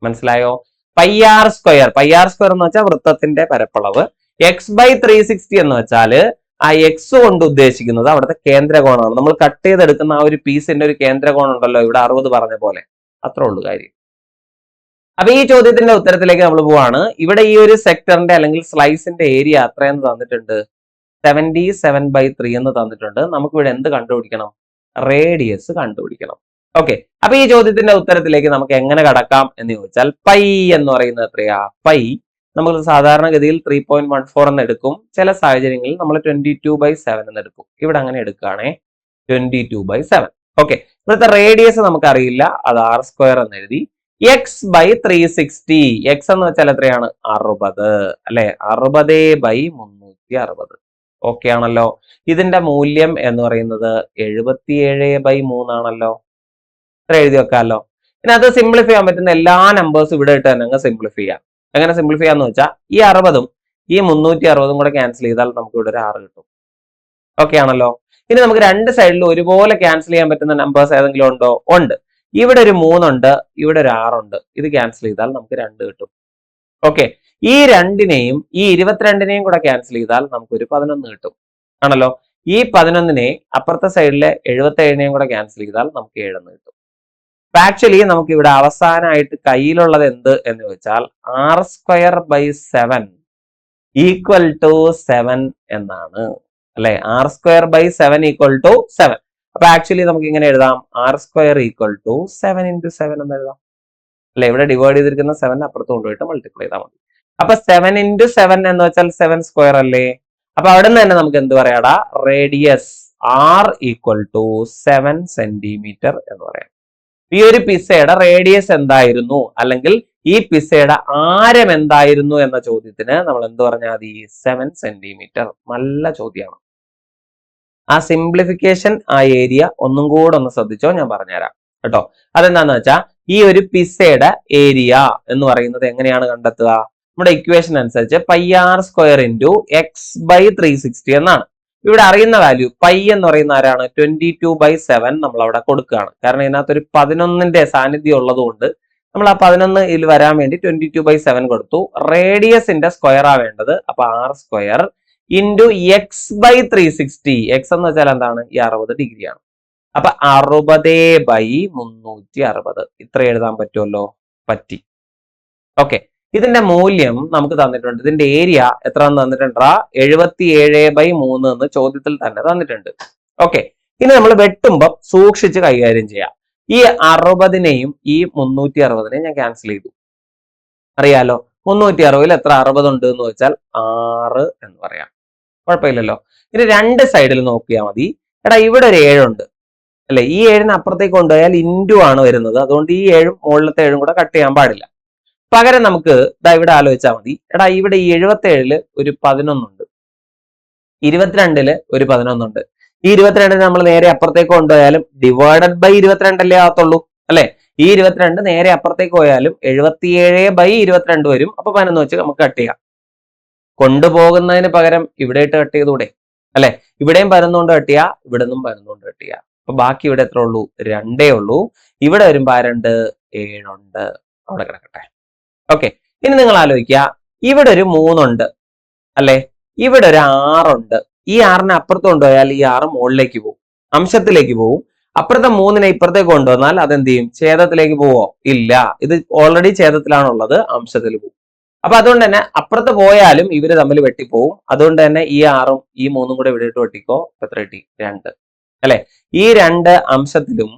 A: മനസ്സിലായോ? πr² എന്ന് വെച്ചാൽ വൃത്തത്തിന്റെ പരപ്പളവ്. x/360 എന്ന് വെച്ചാല് ആ എക്സ് കൊണ്ട് ഉദ്ദേശിക്കുന്നത് അവിടുത്തെ കേന്ദ്രകോണാണ്. നമ്മൾ കട്ട് ചെയ്തെടുക്കുന്ന ആ ഒരു പീസിന്റെ ഒരു കേന്ദ്രകോണം ഉണ്ടല്ലോ, ഇവിടെ 60 പറഞ്ഞ പോലെ. അത്രേ ഉള്ളൂ കാര്യം. അപ്പൊ ഈ ചോദ്യത്തിന്റെ ഉത്തരത്തിലേക്ക് നമ്മൾ പോവാണ്. ഇവിടെ ഈ ഒരു സെക്ടറിന്റെ അല്ലെങ്കിൽ സ്ലൈസിന്റെ ഏരിയ അത്രയെന്ന് തന്നിട്ടുണ്ട്, 77/3 എന്ന് തന്നിട്ടുണ്ട്. നമുക്ക് ഇവിടെ എന്ത് കണ്ടുപിടിക്കണം? റേഡിയസ് കണ്ടുപിടിക്കണം. ഓക്കെ, അപ്പൊ ഈ ചോദ്യത്തിന്റെ ഉത്തരത്തിലേക്ക് നമുക്ക് എങ്ങനെ കടക്കാം എന്ന് ചോദിച്ചാൽ പൈ എന്ന് പറയുന്നത് എത്രയാ? പൈ നമ്മൾ സാധാരണഗതിയിൽ 3.14 എന്ന് എടുക്കും. ചില സാഹചര്യങ്ങളിൽ നമ്മൾ 22/7 എന്ന് എടുക്കും. ഇവിടെ അങ്ങനെ എടുക്കുകയാണെ 22/7. ഓക്കെ, ഇവിടുത്തെ റേഡിയസ് നമുക്കറിയില്ല, അത് r² എന്ന് എഴുതി. X by 360. എക്സ് എന്ന് വെച്ചാൽ എത്രയാണ്? 60 അല്ലെ? 60/360. ഓക്കെ ആണല്ലോ. ഇതിന്റെ മൂല്യം എന്ന് പറയുന്നത് 77/3 ആണല്ലോ. ഇത്ര എഴുതി വെക്കാമല്ലോ. ഇനി അത് സിംപ്ലിഫൈ ചെയ്യാൻ പറ്റുന്ന എല്ലാ നമ്പേഴ്സും ഇവിടെ ഇട്ട് തന്നെ അങ്ങ് സിംപ്ലിഫൈ ചെയ്യാം. എങ്ങനെ സിംപ്ലിഫൈ ചെയ്യാന്ന് വെച്ചാൽ ഈ 60ഉം ഈ 360ഉം കൂടെ ക്യാൻസൽ ചെയ്താൽ നമുക്ക് ഇവിടെ ഒരു 6 കിട്ടും. ഓക്കെ ആണല്ലോ. ഇനി നമുക്ക് രണ്ട് സൈഡിലും ഒരുപോലെ ക്യാൻസൽ ചെയ്യാൻ പറ്റുന്ന നമ്പേഴ്സ് ഏതെങ്കിലും ഉണ്ടോ? ഉണ്ട്. ഇവിടെ ഒരു 3 ഉണ്ട്, ഇവിടെ ഒരു 6 ഉണ്ട്. ഇത് ക്യാൻസൽ ചെയ്താൽ നമുക്ക് 2 കിട്ടും. ഓക്കെ. ഈ 2നെയും ഈ 22നെയും കൂടെ ക്യാൻസൽ ചെയ്താൽ നമുക്കൊരു 11 കിട്ടും. ആണല്ലോ. ഈ 11നെ അപ്പുറത്തെ സൈഡിലെ 77നെയും കൂടെ ക്യാൻസൽ ചെയ്താൽ നമുക്ക് 7 കിട്ടും. ആക്ച്വലി നമുക്ക് ഇവിടെ അവസാനമായിട്ട് കയ്യിലുള്ളത് എന്ത് എന്ന് വെച്ചാൽ r²/7 = 7 എന്നാണ്. അല്ലെ? r²/7 = 7. അപ്പൊ ആക്ച്വലി നമുക്ക് ഇങ്ങനെ എഴുതാം, r² = 7 × 7 എന്ന് എഴുതാം. അല്ലെ? ഇവിടെ ഡിവൈഡ് ചെയ്തിരിക്കുന്ന 7 അപ്പുറത്ത് കൊണ്ടുപോയിട്ട് മൾട്ടിപ്ലൈ ചെയ്താൽ മതി. അപ്പൊ 7 × 7 എന്ന് വെച്ചാൽ 7² അല്ലേ? അപ്പൊ അവിടെ നിന്ന് തന്നെ നമുക്ക് എന്ത് പറയാടാ? റേഡിയസ് r = 7 സെന്റിമീറ്റർ എന്ന് പറയാം. ഈ ഒരു പിസയുടെ റേഡിയസ് എന്തായിരുന്നു, അല്ലെങ്കിൽ ഈ പിസയുടെ ആരം എന്തായിരുന്നു എന്ന ചോദ്യത്തിന് നമ്മൾ എന്ത് പറഞ്ഞാൽ മതി? 7 സെന്റിമീറ്റർ. നല്ല ചോദ്യമാണ്. ആ സിംപ്ലിഫിക്കേഷൻ, ആ ഏരിയ ഒന്നും കൂടെ ഒന്ന് ശ്രദ്ധിച്ചോ, ഞാൻ പറഞ്ഞുതരാം കേട്ടോ. അതെന്താന്ന് വെച്ചാൽ ഈ ഒരു പിസയുടെ ഏരിയ എന്ന് പറയുന്നത് എങ്ങനെയാണ് കണ്ടെത്തുക? നമ്മുടെ ഇക്വേഷൻ അനുസരിച്ച് πr² × x/360 എന്നാണ്. ഇവിടെ അറിയുന്ന വാല്യൂ പൈ എന്ന് പറയുന്ന ആരാണ്? 22/7 നമ്മൾ അവിടെ കൊടുക്കുകയാണ്. കാരണം ഇതിനകത്തൊരു 11ന്റെ സാന്നിധ്യം ഉള്ളത് കൊണ്ട് നമ്മൾ ആ 11 ഇതിൽ വരാൻ വേണ്ടി 22/7 കൊടുത്തു. റേഡിയസിന്റെ സ്ക്വയർ ആ വേണ്ടത്. അപ്പൊ r² × x/360. എക്സ് എന്ന് വെച്ചാൽ എന്താണ്? ഈ 60 ഡിഗ്രിയാണ്. അപ്പൊ 60/360. ഇത്ര എഴുതാൻ പറ്റുമല്ലോ? പറ്റി. ഓക്കെ. ഇതിന്റെ മൂല്യം നമുക്ക് തന്നിട്ടുണ്ട്. ഇതിന്റെ ഏരിയ എത്ര തന്നിട്ടുണ്ടാ? 77/3 എന്ന് ചോദ്യത്തിൽ തന്നെ തന്നിട്ടുണ്ട്. ഓക്കെ. ഇനി നമ്മൾ വെട്ടുമ്പോൾ സൂക്ഷിച്ച് കൈകാര്യം ചെയ്യാം. ഈ 60നെയും ഈ 360നെയും ഞാൻ ക്യാൻസൽ ചെയ്തു. അറിയാലോ, 360ൽ എത്ര 60 ഉണ്ട് എന്ന് വെച്ചാൽ 6 എന്ന് പറയാം. കുഴപ്പമില്ലല്ലോ. ഇനി രണ്ട് സൈഡിൽ നോക്കിയാൽ മതി. എടാ ഇവിടെ ഒരു 7 ഉണ്ട് അല്ലെ? ഈ 7നെ അപ്പുറത്തേക്ക് കൊണ്ടുപോയാൽ ഇൻറ്റു ആണ് വരുന്നത്. അതുകൊണ്ട് ഈ 7ഉം മുകളിലത്തെ 7ഉം കൂടെ കട്ട് ചെയ്യാൻ പാടില്ല. പകരം നമുക്ക് ഇവിടെ ആലോചിച്ചാൽ മതി. എടാ ഇവിടെ ഈ 77ല് ഒരു 11 ഉണ്ട്, 22ല് ഒരു 11 ഉണ്ട്. ഈ 22നെ നമ്മൾ നേരെ അപ്പുറത്തേക്ക് കൊണ്ടുപോയാലും /22 അല്ലേ ആകത്തുള്ളൂ അല്ലെ? ഈ 22 നേരെ അപ്പുറത്തേക്ക് പോയാലും 77/22 വരും. അപ്പൊ 11 വെച്ച് നമുക്ക് കട്ട് ചെയ്യാം. കൊണ്ടുപോകുന്നതിന് പകരം ഇവിടെ ഇട്ട് കട്ട് ചെയ്തൂടെ അല്ലെ? ഇവിടെയും 11 കൊണ്ട് കട്ട് ചെയ്യാം, ഇവിടെ നിന്നും 11 കൊണ്ട് കട്ട് ചെയ്യാം. അപ്പൊ ബാക്കി ഇവിടെ എത്ര ഉള്ളൂ? 2 ഉള്ളൂ. ഇവിടെ വരുമ്പോ 2 7 ഉണ്ട്. അവിടെ കിടക്കട്ടെ. ഓക്കെ. ഇനി നിങ്ങൾ ആലോചിക്കുക, ഇവിടെ ഒരു 3 ഉണ്ട് അല്ലെ? ഇവിടെ ഒരു 6 ഉണ്ട്. ഈ 6നെ അപ്പുറത്ത് കൊണ്ടുപോയാൽ ഈ 6 മുകളിലേക്ക് പോകും, അംശത്തിലേക്ക് പോകും. അപ്പുറത്തെ 3നെ ഇപ്പുറത്തേക്ക് കൊണ്ടുവന്നാൽ അതെന്ത് ചെയ്യും? ഛേദത്തിലേക്ക് പോവോ? ഇല്ല. ഇത് ഓൾറെഡി ഛേദത്തിലാണുള്ളത്, അംശത്തിൽ പോകും. അപ്പൊ അതുകൊണ്ട് തന്നെ അപ്പുറത്ത് പോയാലും ഇവര് തമ്മിൽ വെട്ടിപ്പോവും. അതുകൊണ്ട് തന്നെ ഈ 6ഉം ഈ 3ഉം കൂടെ ഇവിടെ ഇട്ട് വെട്ടിക്കോ. എത്ര കിട്ടി? 2 അല്ലെ? ഈ 2 അംശത്തിലും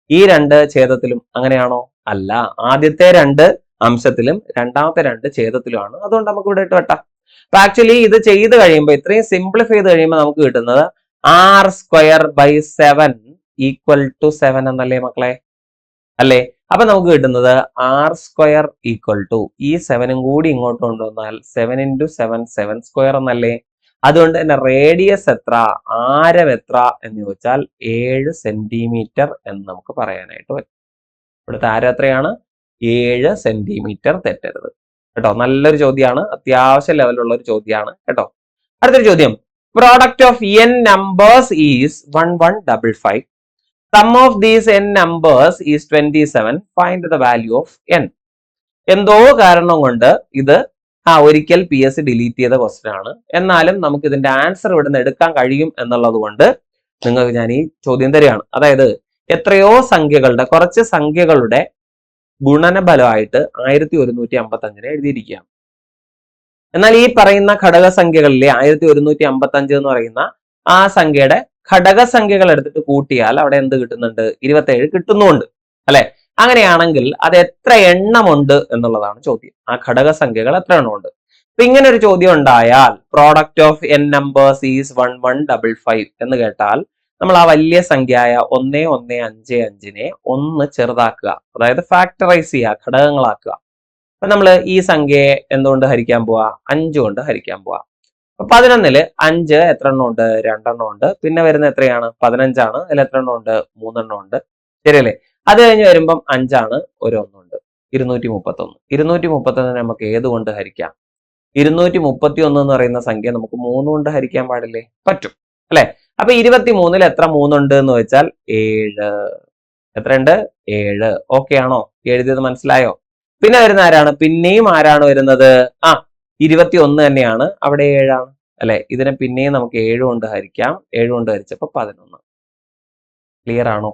A: ഈ 2 ഛേദത്തിലും അങ്ങനെയാണോ? അല്ല. ആദ്യത്തെ 2 അംശത്തിലും രണ്ടാമത്തെ 2 ഛേദത്തിലുമാണ്. അതുകൊണ്ട് നമുക്ക് ഇവിടെ ഇട്ട് വെട്ടാം. അപ്പൊ ആക്ച്വലി ഇത് ചെയ്ത് കഴിയുമ്പോൾ, ഇത്രയും സിംപ്ലിഫൈ ചെയ്ത് കഴിയുമ്പോൾ നമുക്ക് കിട്ടുന്നത് r²/7 = 7 എന്നല്ലേ മക്കളെ? അല്ലേ? അപ്പൊ നമുക്ക് കിട്ടുന്നത് r² ഈ 7ഉം കൂടി ഇങ്ങോട്ട് കൊണ്ടുവന്നാൽ 7 × 7 7² എന്നല്ലേ? അതുകൊണ്ട് തന്നെ റേഡിയസ് എത്ര, ആരം എത്ര എന്ന് ചോദിച്ചാൽ 7 സെന്റിമീറ്റർ എന്ന് നമുക്ക് പറയാനായിട്ട് പറ്റും. ഇവിടുത്തെ ആരം എത്രയാണ്? 7 സെന്റിമീറ്റർ. തെറ്റരുത് കേട്ടോ. നല്ലൊരു ചോദ്യമാണ്, അത്യാവശ്യം ലെവലുള്ള ഒരു ചോദ്യമാണ് കേട്ടോ. അടുത്തൊരു ചോദ്യം, product of n numbers is 1155. Sum of these n numbers is 27. Find the value of n. എന്തോ കാരണം കൊണ്ട് ഇത് ഒരിക്കൽ PS ഡിലീറ്റ് ചെയ്ത ക്വസ്റ്റ്യൻ ആണ്. എന്നാലും നമുക്ക് ഇതിന്റെ ആൻസർ ഇവിടെ നിന്ന് എടുക്കാൻ കഴിയും എന്നുള്ളത് കൊണ്ട് നിങ്ങൾക്ക് ഞാൻ ഈ ചോദ്യം തരികയാണ്. അതായത് എത്രയോ സംഖ്യകളുടെ, കുറച്ച് സംഖ്യകളുടെ ഗുണനഫലമായിട്ട് 1155 എഴുതിയിരിക്കുകയാണ്. എന്നാൽ ഈ പറയുന്ന ഘടകസംഖ്യകളിലെ 1155 എന്ന് പറയുന്ന ആ സംഖ്യയുടെ ഘടകസംഖ്യകൾ എടുത്തിട്ട് കൂട്ടിയാൽ അവിടെ എന്ത് കിട്ടുന്നുണ്ട്? 27 കിട്ടുന്നുണ്ട് അല്ലെ? അങ്ങനെയാണെങ്കിൽ അത് എത്ര എണ്ണമുണ്ട് എന്നുള്ളതാണ് ചോദ്യം. ആ ഘടകസംഖ്യകൾ എത്ര എണ്ണമുണ്ട്? അപ്പൊ ഇങ്ങനെ ഒരു ചോദ്യം ഉണ്ടായാൽ product of n numbers is 1155 എന്ന് കേട്ടാൽ നമ്മൾ ആ വലിയ സംഖ്യയായ 1155നെ 1 ചെറുതാക്കുക, അതായത് ഫാക്ടറൈസ് ചെയ്യുക, ഘടകങ്ങളാക്കുക. അപ്പൊ നമ്മൾ ഈ സംഖ്യയെ എന്തുകൊണ്ട് ഹരിക്കാൻ പോവാ? 5 കൊണ്ട് ഹരിക്കാൻ പോവാ. അപ്പൊ 11ല് 5 എത്ര എണ്ണം ഉണ്ട്? 2 എണ്ണം ഉണ്ട്. പിന്നെ വരുന്ന എത്രയാണ്? 15 ആണ്. അതിൽ എത്ര എണ്ണം ഉണ്ട്? 3 എണ്ണം ഉണ്ട്. ശരിയല്ലേ? അത് കഴിഞ്ഞ് വരുമ്പം 5 ആണ്, ഒരു 1 ഉണ്ട്. 231. 231 നമുക്ക് ഏത് കൊണ്ട് ഹരിക്കാം? 231 എന്ന് പറയുന്ന സംഖ്യ നമുക്ക് 3 കൊണ്ട് ഹരിക്കാൻ പാടില്ലേ? പറ്റും അല്ലെ? അപ്പൊ 23ൽ എത്ര 3 ഉണ്ട് എന്ന് വെച്ചാൽ 7. എത്രയുണ്ട്? 7. ഓക്കെ ആണോ? എഴുതിയത് മനസ്സിലായോ? പിന്നെ വരുന്ന ആരാണ്? പിന്നെയും ആരാണ് വരുന്നത്? 21 തന്നെയാണ്, അവിടെ 7 ആണ് അല്ലെ? ഇതിനെ പിന്നെയും നമുക്ക് 7 കൊണ്ട് ഹരിക്കാം. 7 കൊണ്ട് ഹരിച്ചപ്പോ 11. ക്ലിയർ ആണോ?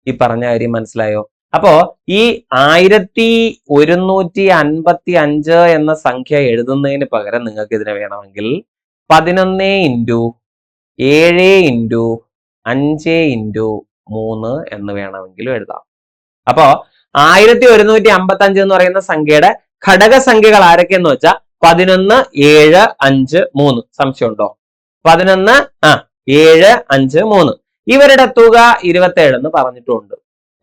A: ഈ പറഞ്ഞ കാര്യം മനസ്സിലായോ? അപ്പോ ഈ 1155 എന്ന സംഖ്യ എഴുതുന്നതിന് പകരം നിങ്ങൾക്ക് ഇതിനെ വേണമെങ്കിൽ 11 ഇൻറ്റു 7 ഇൻറ്റു 5 ഇൻറ്റു 3 എന്ന് വേണമെങ്കിലും എഴുതാം. അപ്പോ 1155 എന്ന് പറയുന്ന സംഖ്യയുടെ ഘടക സംഖ്യകൾ ആരൊക്കെയെന്ന് വെച്ചാൽ 11, 7, 5, 3. സംശയമുണ്ടോ? 11, 7, 5, 3. ഇവരുടെ തുക 27 എന്ന് പറഞ്ഞിട്ടുണ്ട്.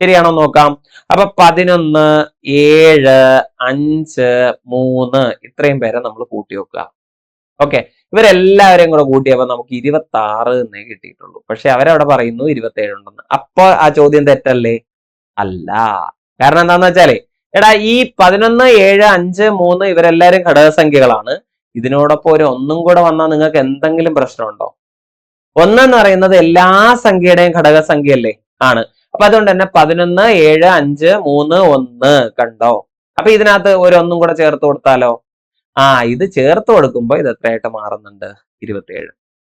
A: ശരിയാണോ നോക്കാം. അപ്പൊ 11, 7, 5, 3 ഇത്രയും പേരെ നമ്മൾ കൂട്ടി വെക്കുക. ഓക്കെ, ഇവരെല്ലാവരെയും കൂടെ കൂട്ടിയപ്പോ നമുക്ക് 26 എന്നേ കിട്ടിയിട്ടുള്ളൂ. പക്ഷെ അവരവിടെ പറയുന്നു 27 ഉണ്ടെന്ന്. അപ്പൊ ആ ചോദ്യം തെറ്റല്ലേ? അല്ല. കാരണം എന്താന്ന് വെച്ചാലേ, എടാ ഈ 11, 7, 5, 3 ഇവരെല്ലാരും ഘടകസംഖ്യകളാണ്. ഇതിനോടൊപ്പം ഒരു 1 കൂടെ വന്നാൽ നിങ്ങൾക്ക് എന്തെങ്കിലും പ്രശ്നമുണ്ടോ? 1 എന്ന് പറയുന്നത് എല്ലാ സംഖ്യയുടെയും ഘടകസംഖ്യയല്ലേ? ആണ്. അപ്പൊ അതുകൊണ്ട് തന്നെ 11, 7, 5, 3, 1 കണ്ടോ? അപ്പൊ ഇതിനകത്ത് ഒരു 1 കൂടെ ചേർത്ത് കൊടുത്താലോ? ഇത് ചേർത്ത് കൊടുക്കുമ്പോ ഇത് എത്രയായിട്ട് മാറുന്നുണ്ട്? 27.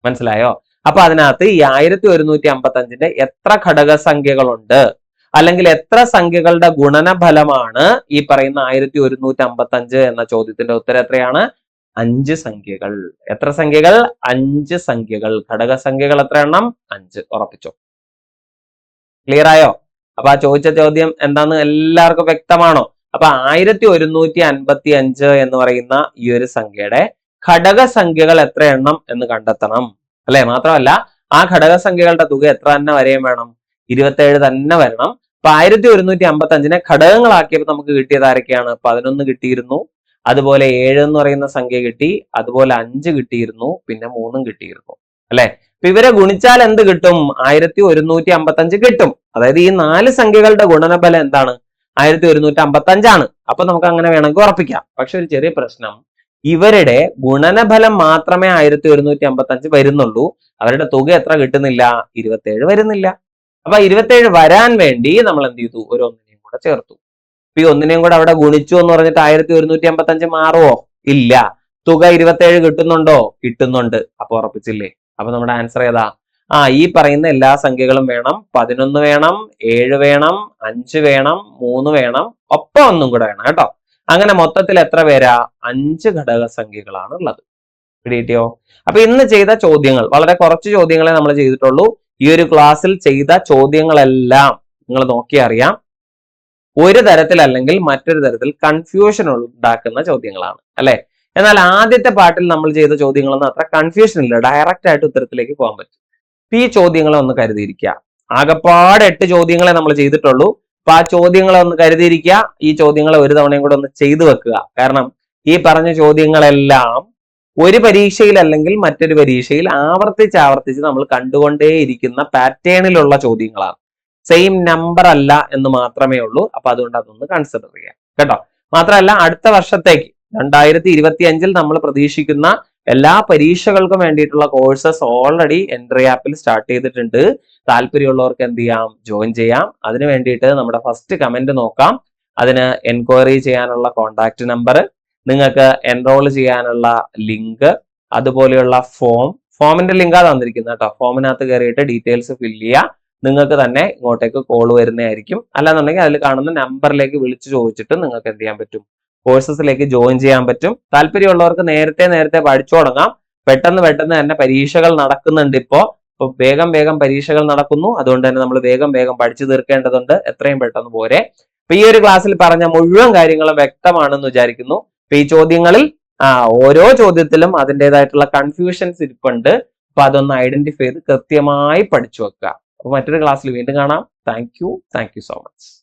A: മനസ്സിലായോ? അപ്പൊ അതിനകത്ത് ഈ 1155ന്റെ എത്ര ഘടകസംഖ്യകളുണ്ട്, അല്ലെങ്കിൽ എത്ര സംഖ്യകളുടെ ഗുണനഫലമാണ് ഈ പറയുന്ന 1155 എന്ന ചോദ്യത്തിന്റെ ഉത്തരം എത്രയാണ്? 5 സംഖ്യകൾ. എത്ര സംഖ്യകൾ? 5 സംഖ്യകൾ. ഘടകസംഖ്യകൾ എത്ര എണ്ണം? 5. ഉറപ്പിച്ചോ? ക്ലിയർ ആയോ? അപ്പൊ ആ ചോദിച്ച ചോദ്യം എന്താന്ന് എല്ലാവർക്കും വ്യക്തമാണോ? അപ്പൊ 1155 എന്ന് പറയുന്ന ഈ ഒരു സംഖ്യയുടെ ഘടകസംഖ്യകൾ എത്ര എണ്ണം എന്ന് കണ്ടെത്തണം അല്ലെ? മാത്രമല്ല ആ ഘടകസംഖ്യകളുടെ തുക എത്ര തന്നെ വരെയും വേണം? 27 തന്നെ വരണം. അപ്പൊ 1155നെ ഘടകങ്ങളാക്കിയപ്പോൾ നമുക്ക് കിട്ടിയത് ആരൊക്കെയാണ്? 11 കിട്ടിയിരുന്നു, അതുപോലെ 7 എന്ന് പറയുന്ന സംഖ്യ കിട്ടി, അതുപോലെ 5 കിട്ടിയിരുന്നു, പിന്നെ 3 കിട്ടിയിരുന്നു അല്ലെ? അപ്പൊ ഇവരെ ഗുണിച്ചാൽ എന്ത് കിട്ടും? 1155 കിട്ടും. അതായത് ഈ 4 സംഖ്യകളുടെ ഗുണനഫലം എന്താണ്? 1155 ആണ്. അപ്പൊ നമുക്ക് അങ്ങനെ വേണമെങ്കിൽ ഉറപ്പിക്കാം. പക്ഷെ ഒരു ചെറിയ പ്രശ്നം, ഇവരുടെ ഗുണനഫലം മാത്രമേ 1155 വരുന്നുള്ളൂ. അവരുടെ തുക എത്ര കിട്ടുന്നില്ല? 27 വരുന്നില്ല. അപ്പൊ 27 വരാൻ വേണ്ടി നമ്മൾ എന്ത് ചെയ്തു? ഒരു 1നെയും കൂടെ ചേർത്തു. ഈ 1നെയും കൂടെ അവിടെ ഗുണിച്ചു എന്ന് പറഞ്ഞിട്ട് 1155 മാറുമോ? ഇല്ല. തുക 27 കിട്ടുന്നുണ്ടോ? കിട്ടുന്നുണ്ട്. അപ്പൊ ഉറപ്പിച്ചില്ലേ? അപ്പൊ നമ്മുടെ ആൻസർ ഏതാ? ഈ പറയുന്ന എല്ലാ സംഖ്യകളും വേണം. 11 വേണം, 7 വേണം, 5 വേണം, 3 വേണം, ഒപ്പം 1 കൂടെ വേണം കേട്ടോ. അങ്ങനെ മൊത്തത്തിൽ എത്ര പേരാ? 5 ഘടക സംഖ്യകളാണ് ഉള്ളത്. പിടികിട്ടിയോ? അപ്പൊ ഇന്ന് ചെയ്ത ചോദ്യങ്ങൾ വളരെ കുറച്ച് ചോദ്യങ്ങളെ നമ്മൾ ചെയ്തിട്ടുള്ളൂ. ഈ ഒരു ക്ലാസ്സിൽ ചെയ്ത ചോദ്യങ്ങളെല്ലാം നിങ്ങൾ നോക്കി അറിയാം, ഒരു തരത്തിൽ അല്ലെങ്കിൽ മറ്റൊരു തരത്തിൽ കൺഫ്യൂഷൻ ഉണ്ടാക്കുന്ന ചോദ്യങ്ങളാണ് അല്ലെ? എന്നാൽ ആദ്യത്തെ പാർട്ടിൽ നമ്മൾ ചെയ്ത ചോദ്യങ്ങളൊന്നും അത്ര കൺഫ്യൂഷൻ ഇല്ല, ഡയറക്റ്റ് ആയിട്ട് ഉത്തരത്തിലേക്ക് പോകാൻ പറ്റും. ഈ ചോദ്യങ്ങളെ ഒന്ന് കരുതിയിരിക്കുക. ആകെപ്പാട് 8 ചോദ്യങ്ങളെ നമ്മൾ ചെയ്തിട്ടുള്ളൂ. അപ്പൊ ആ ചോദ്യങ്ങളെ ഒന്ന് കരുതിയിരിക്കുക. ഈ ചോദ്യങ്ങളെ ഒരു തവണയും കൂടെ ഒന്ന് ചെയ്തു വെക്കുക. കാരണം ഈ പറഞ്ഞ ചോദ്യങ്ങളെല്ലാം ഒരു പരീക്ഷയിൽ അല്ലെങ്കിൽ മറ്റൊരു പരീക്ഷയിൽ ആവർത്തിച്ച് നമ്മൾ കണ്ടുകൊണ്ടേയിരിക്കുന്ന പാറ്റേണിലുള്ള ചോദ്യങ്ങളാണ്. സെയിം നമ്പർ അല്ല എന്ന് മാത്രമേ ഉള്ളൂ. അപ്പൊ അതുകൊണ്ട് അതൊന്ന് കൺസിഡർ ചെയ്യാം കേട്ടോ. മാത്രമല്ല അടുത്ത വർഷത്തേക്ക് 2025 നമ്മൾ പ്രതീക്ഷിക്കുന്ന എല്ലാ പരീക്ഷകൾക്കും വേണ്ടിയിട്ടുള്ള കോഴ്സസ് ഓൾറെഡി എൻട്രി ആപ്പിൽ സ്റ്റാർട്ട് ചെയ്തിട്ടുണ്ട്. താല്പര്യമുള്ളവർക്ക് എന്ത് ചെയ്യാം? ജോയിൻ ചെയ്യാം. അതിന് വേണ്ടിയിട്ട് നമ്മുടെ ഫസ്റ്റ് കമന്റ് നോക്കാം. അതിന് എൻക്വയറി ചെയ്യാനുള്ള കോൺടാക്ട് നമ്പർ, നിങ്ങൾക്ക് എൻറോൾ ചെയ്യാനുള്ള ലിങ്ക്, അതുപോലെയുള്ള ഫോമിന്റെ ലിങ്കാണ് തന്നിരിക്കുന്നത് കേട്ടോ. ഫോമിനകത്ത് കയറിയിട്ട് ഡീറ്റെയിൽസ് ഫില്ല് ചെയ്യുക. നിങ്ങൾക്ക് തന്നെ ഇങ്ങോട്ടേക്ക് കോൾ വരുന്നതായിരിക്കും. അല്ലാന്നുണ്ടെങ്കിൽ അതിൽ കാണുന്ന നമ്പറിലേക്ക് വിളിച്ചു ചോദിച്ചിട്ട് നിങ്ങൾക്ക് എന്ത് ചെയ്യാൻ പറ്റും? കോഴ്സസിലേക്ക് ജോയിൻ ചെയ്യാൻ പറ്റും. താല്പര്യമുള്ളവർക്ക് നേരത്തെ പഠിച്ചു തുടങ്ങാം. പെട്ടെന്ന് തന്നെ പരീക്ഷകൾ നടക്കുന്നുണ്ട്. ഇപ്പോ വേഗം പരീക്ഷകൾ നടക്കുന്നു. അതുകൊണ്ട് തന്നെ നമ്മൾ വേഗം പഠിച്ചു തീർക്കേണ്ടതുണ്ട്. എത്രയും പെട്ടെന്ന് പോരെ. അപ്പൊ ഈ ഒരു ക്ലാസ്സിൽ പറഞ്ഞ മുഴുവൻ കാര്യങ്ങളും വ്യക്തമാണെന്ന് വിചാരിക്കുന്നു. അപ്പൊ ഈ ചോദ്യങ്ങളിൽ ഓരോ ചോദ്യത്തിലും അതിൻ്റെതായിട്ടുള്ള കൺഫ്യൂഷൻസ് ഇരിപ്പുണ്ട്. അപ്പൊ അതൊന്ന് ഐഡന്റിഫൈ ചെയ്ത് കൃത്യമായി പഠിച്ചു വെക്കുക. അപ്പൊ മറ്റൊരു ക്ലാസ്സിൽ വീണ്ടും കാണാം. Thank you so much.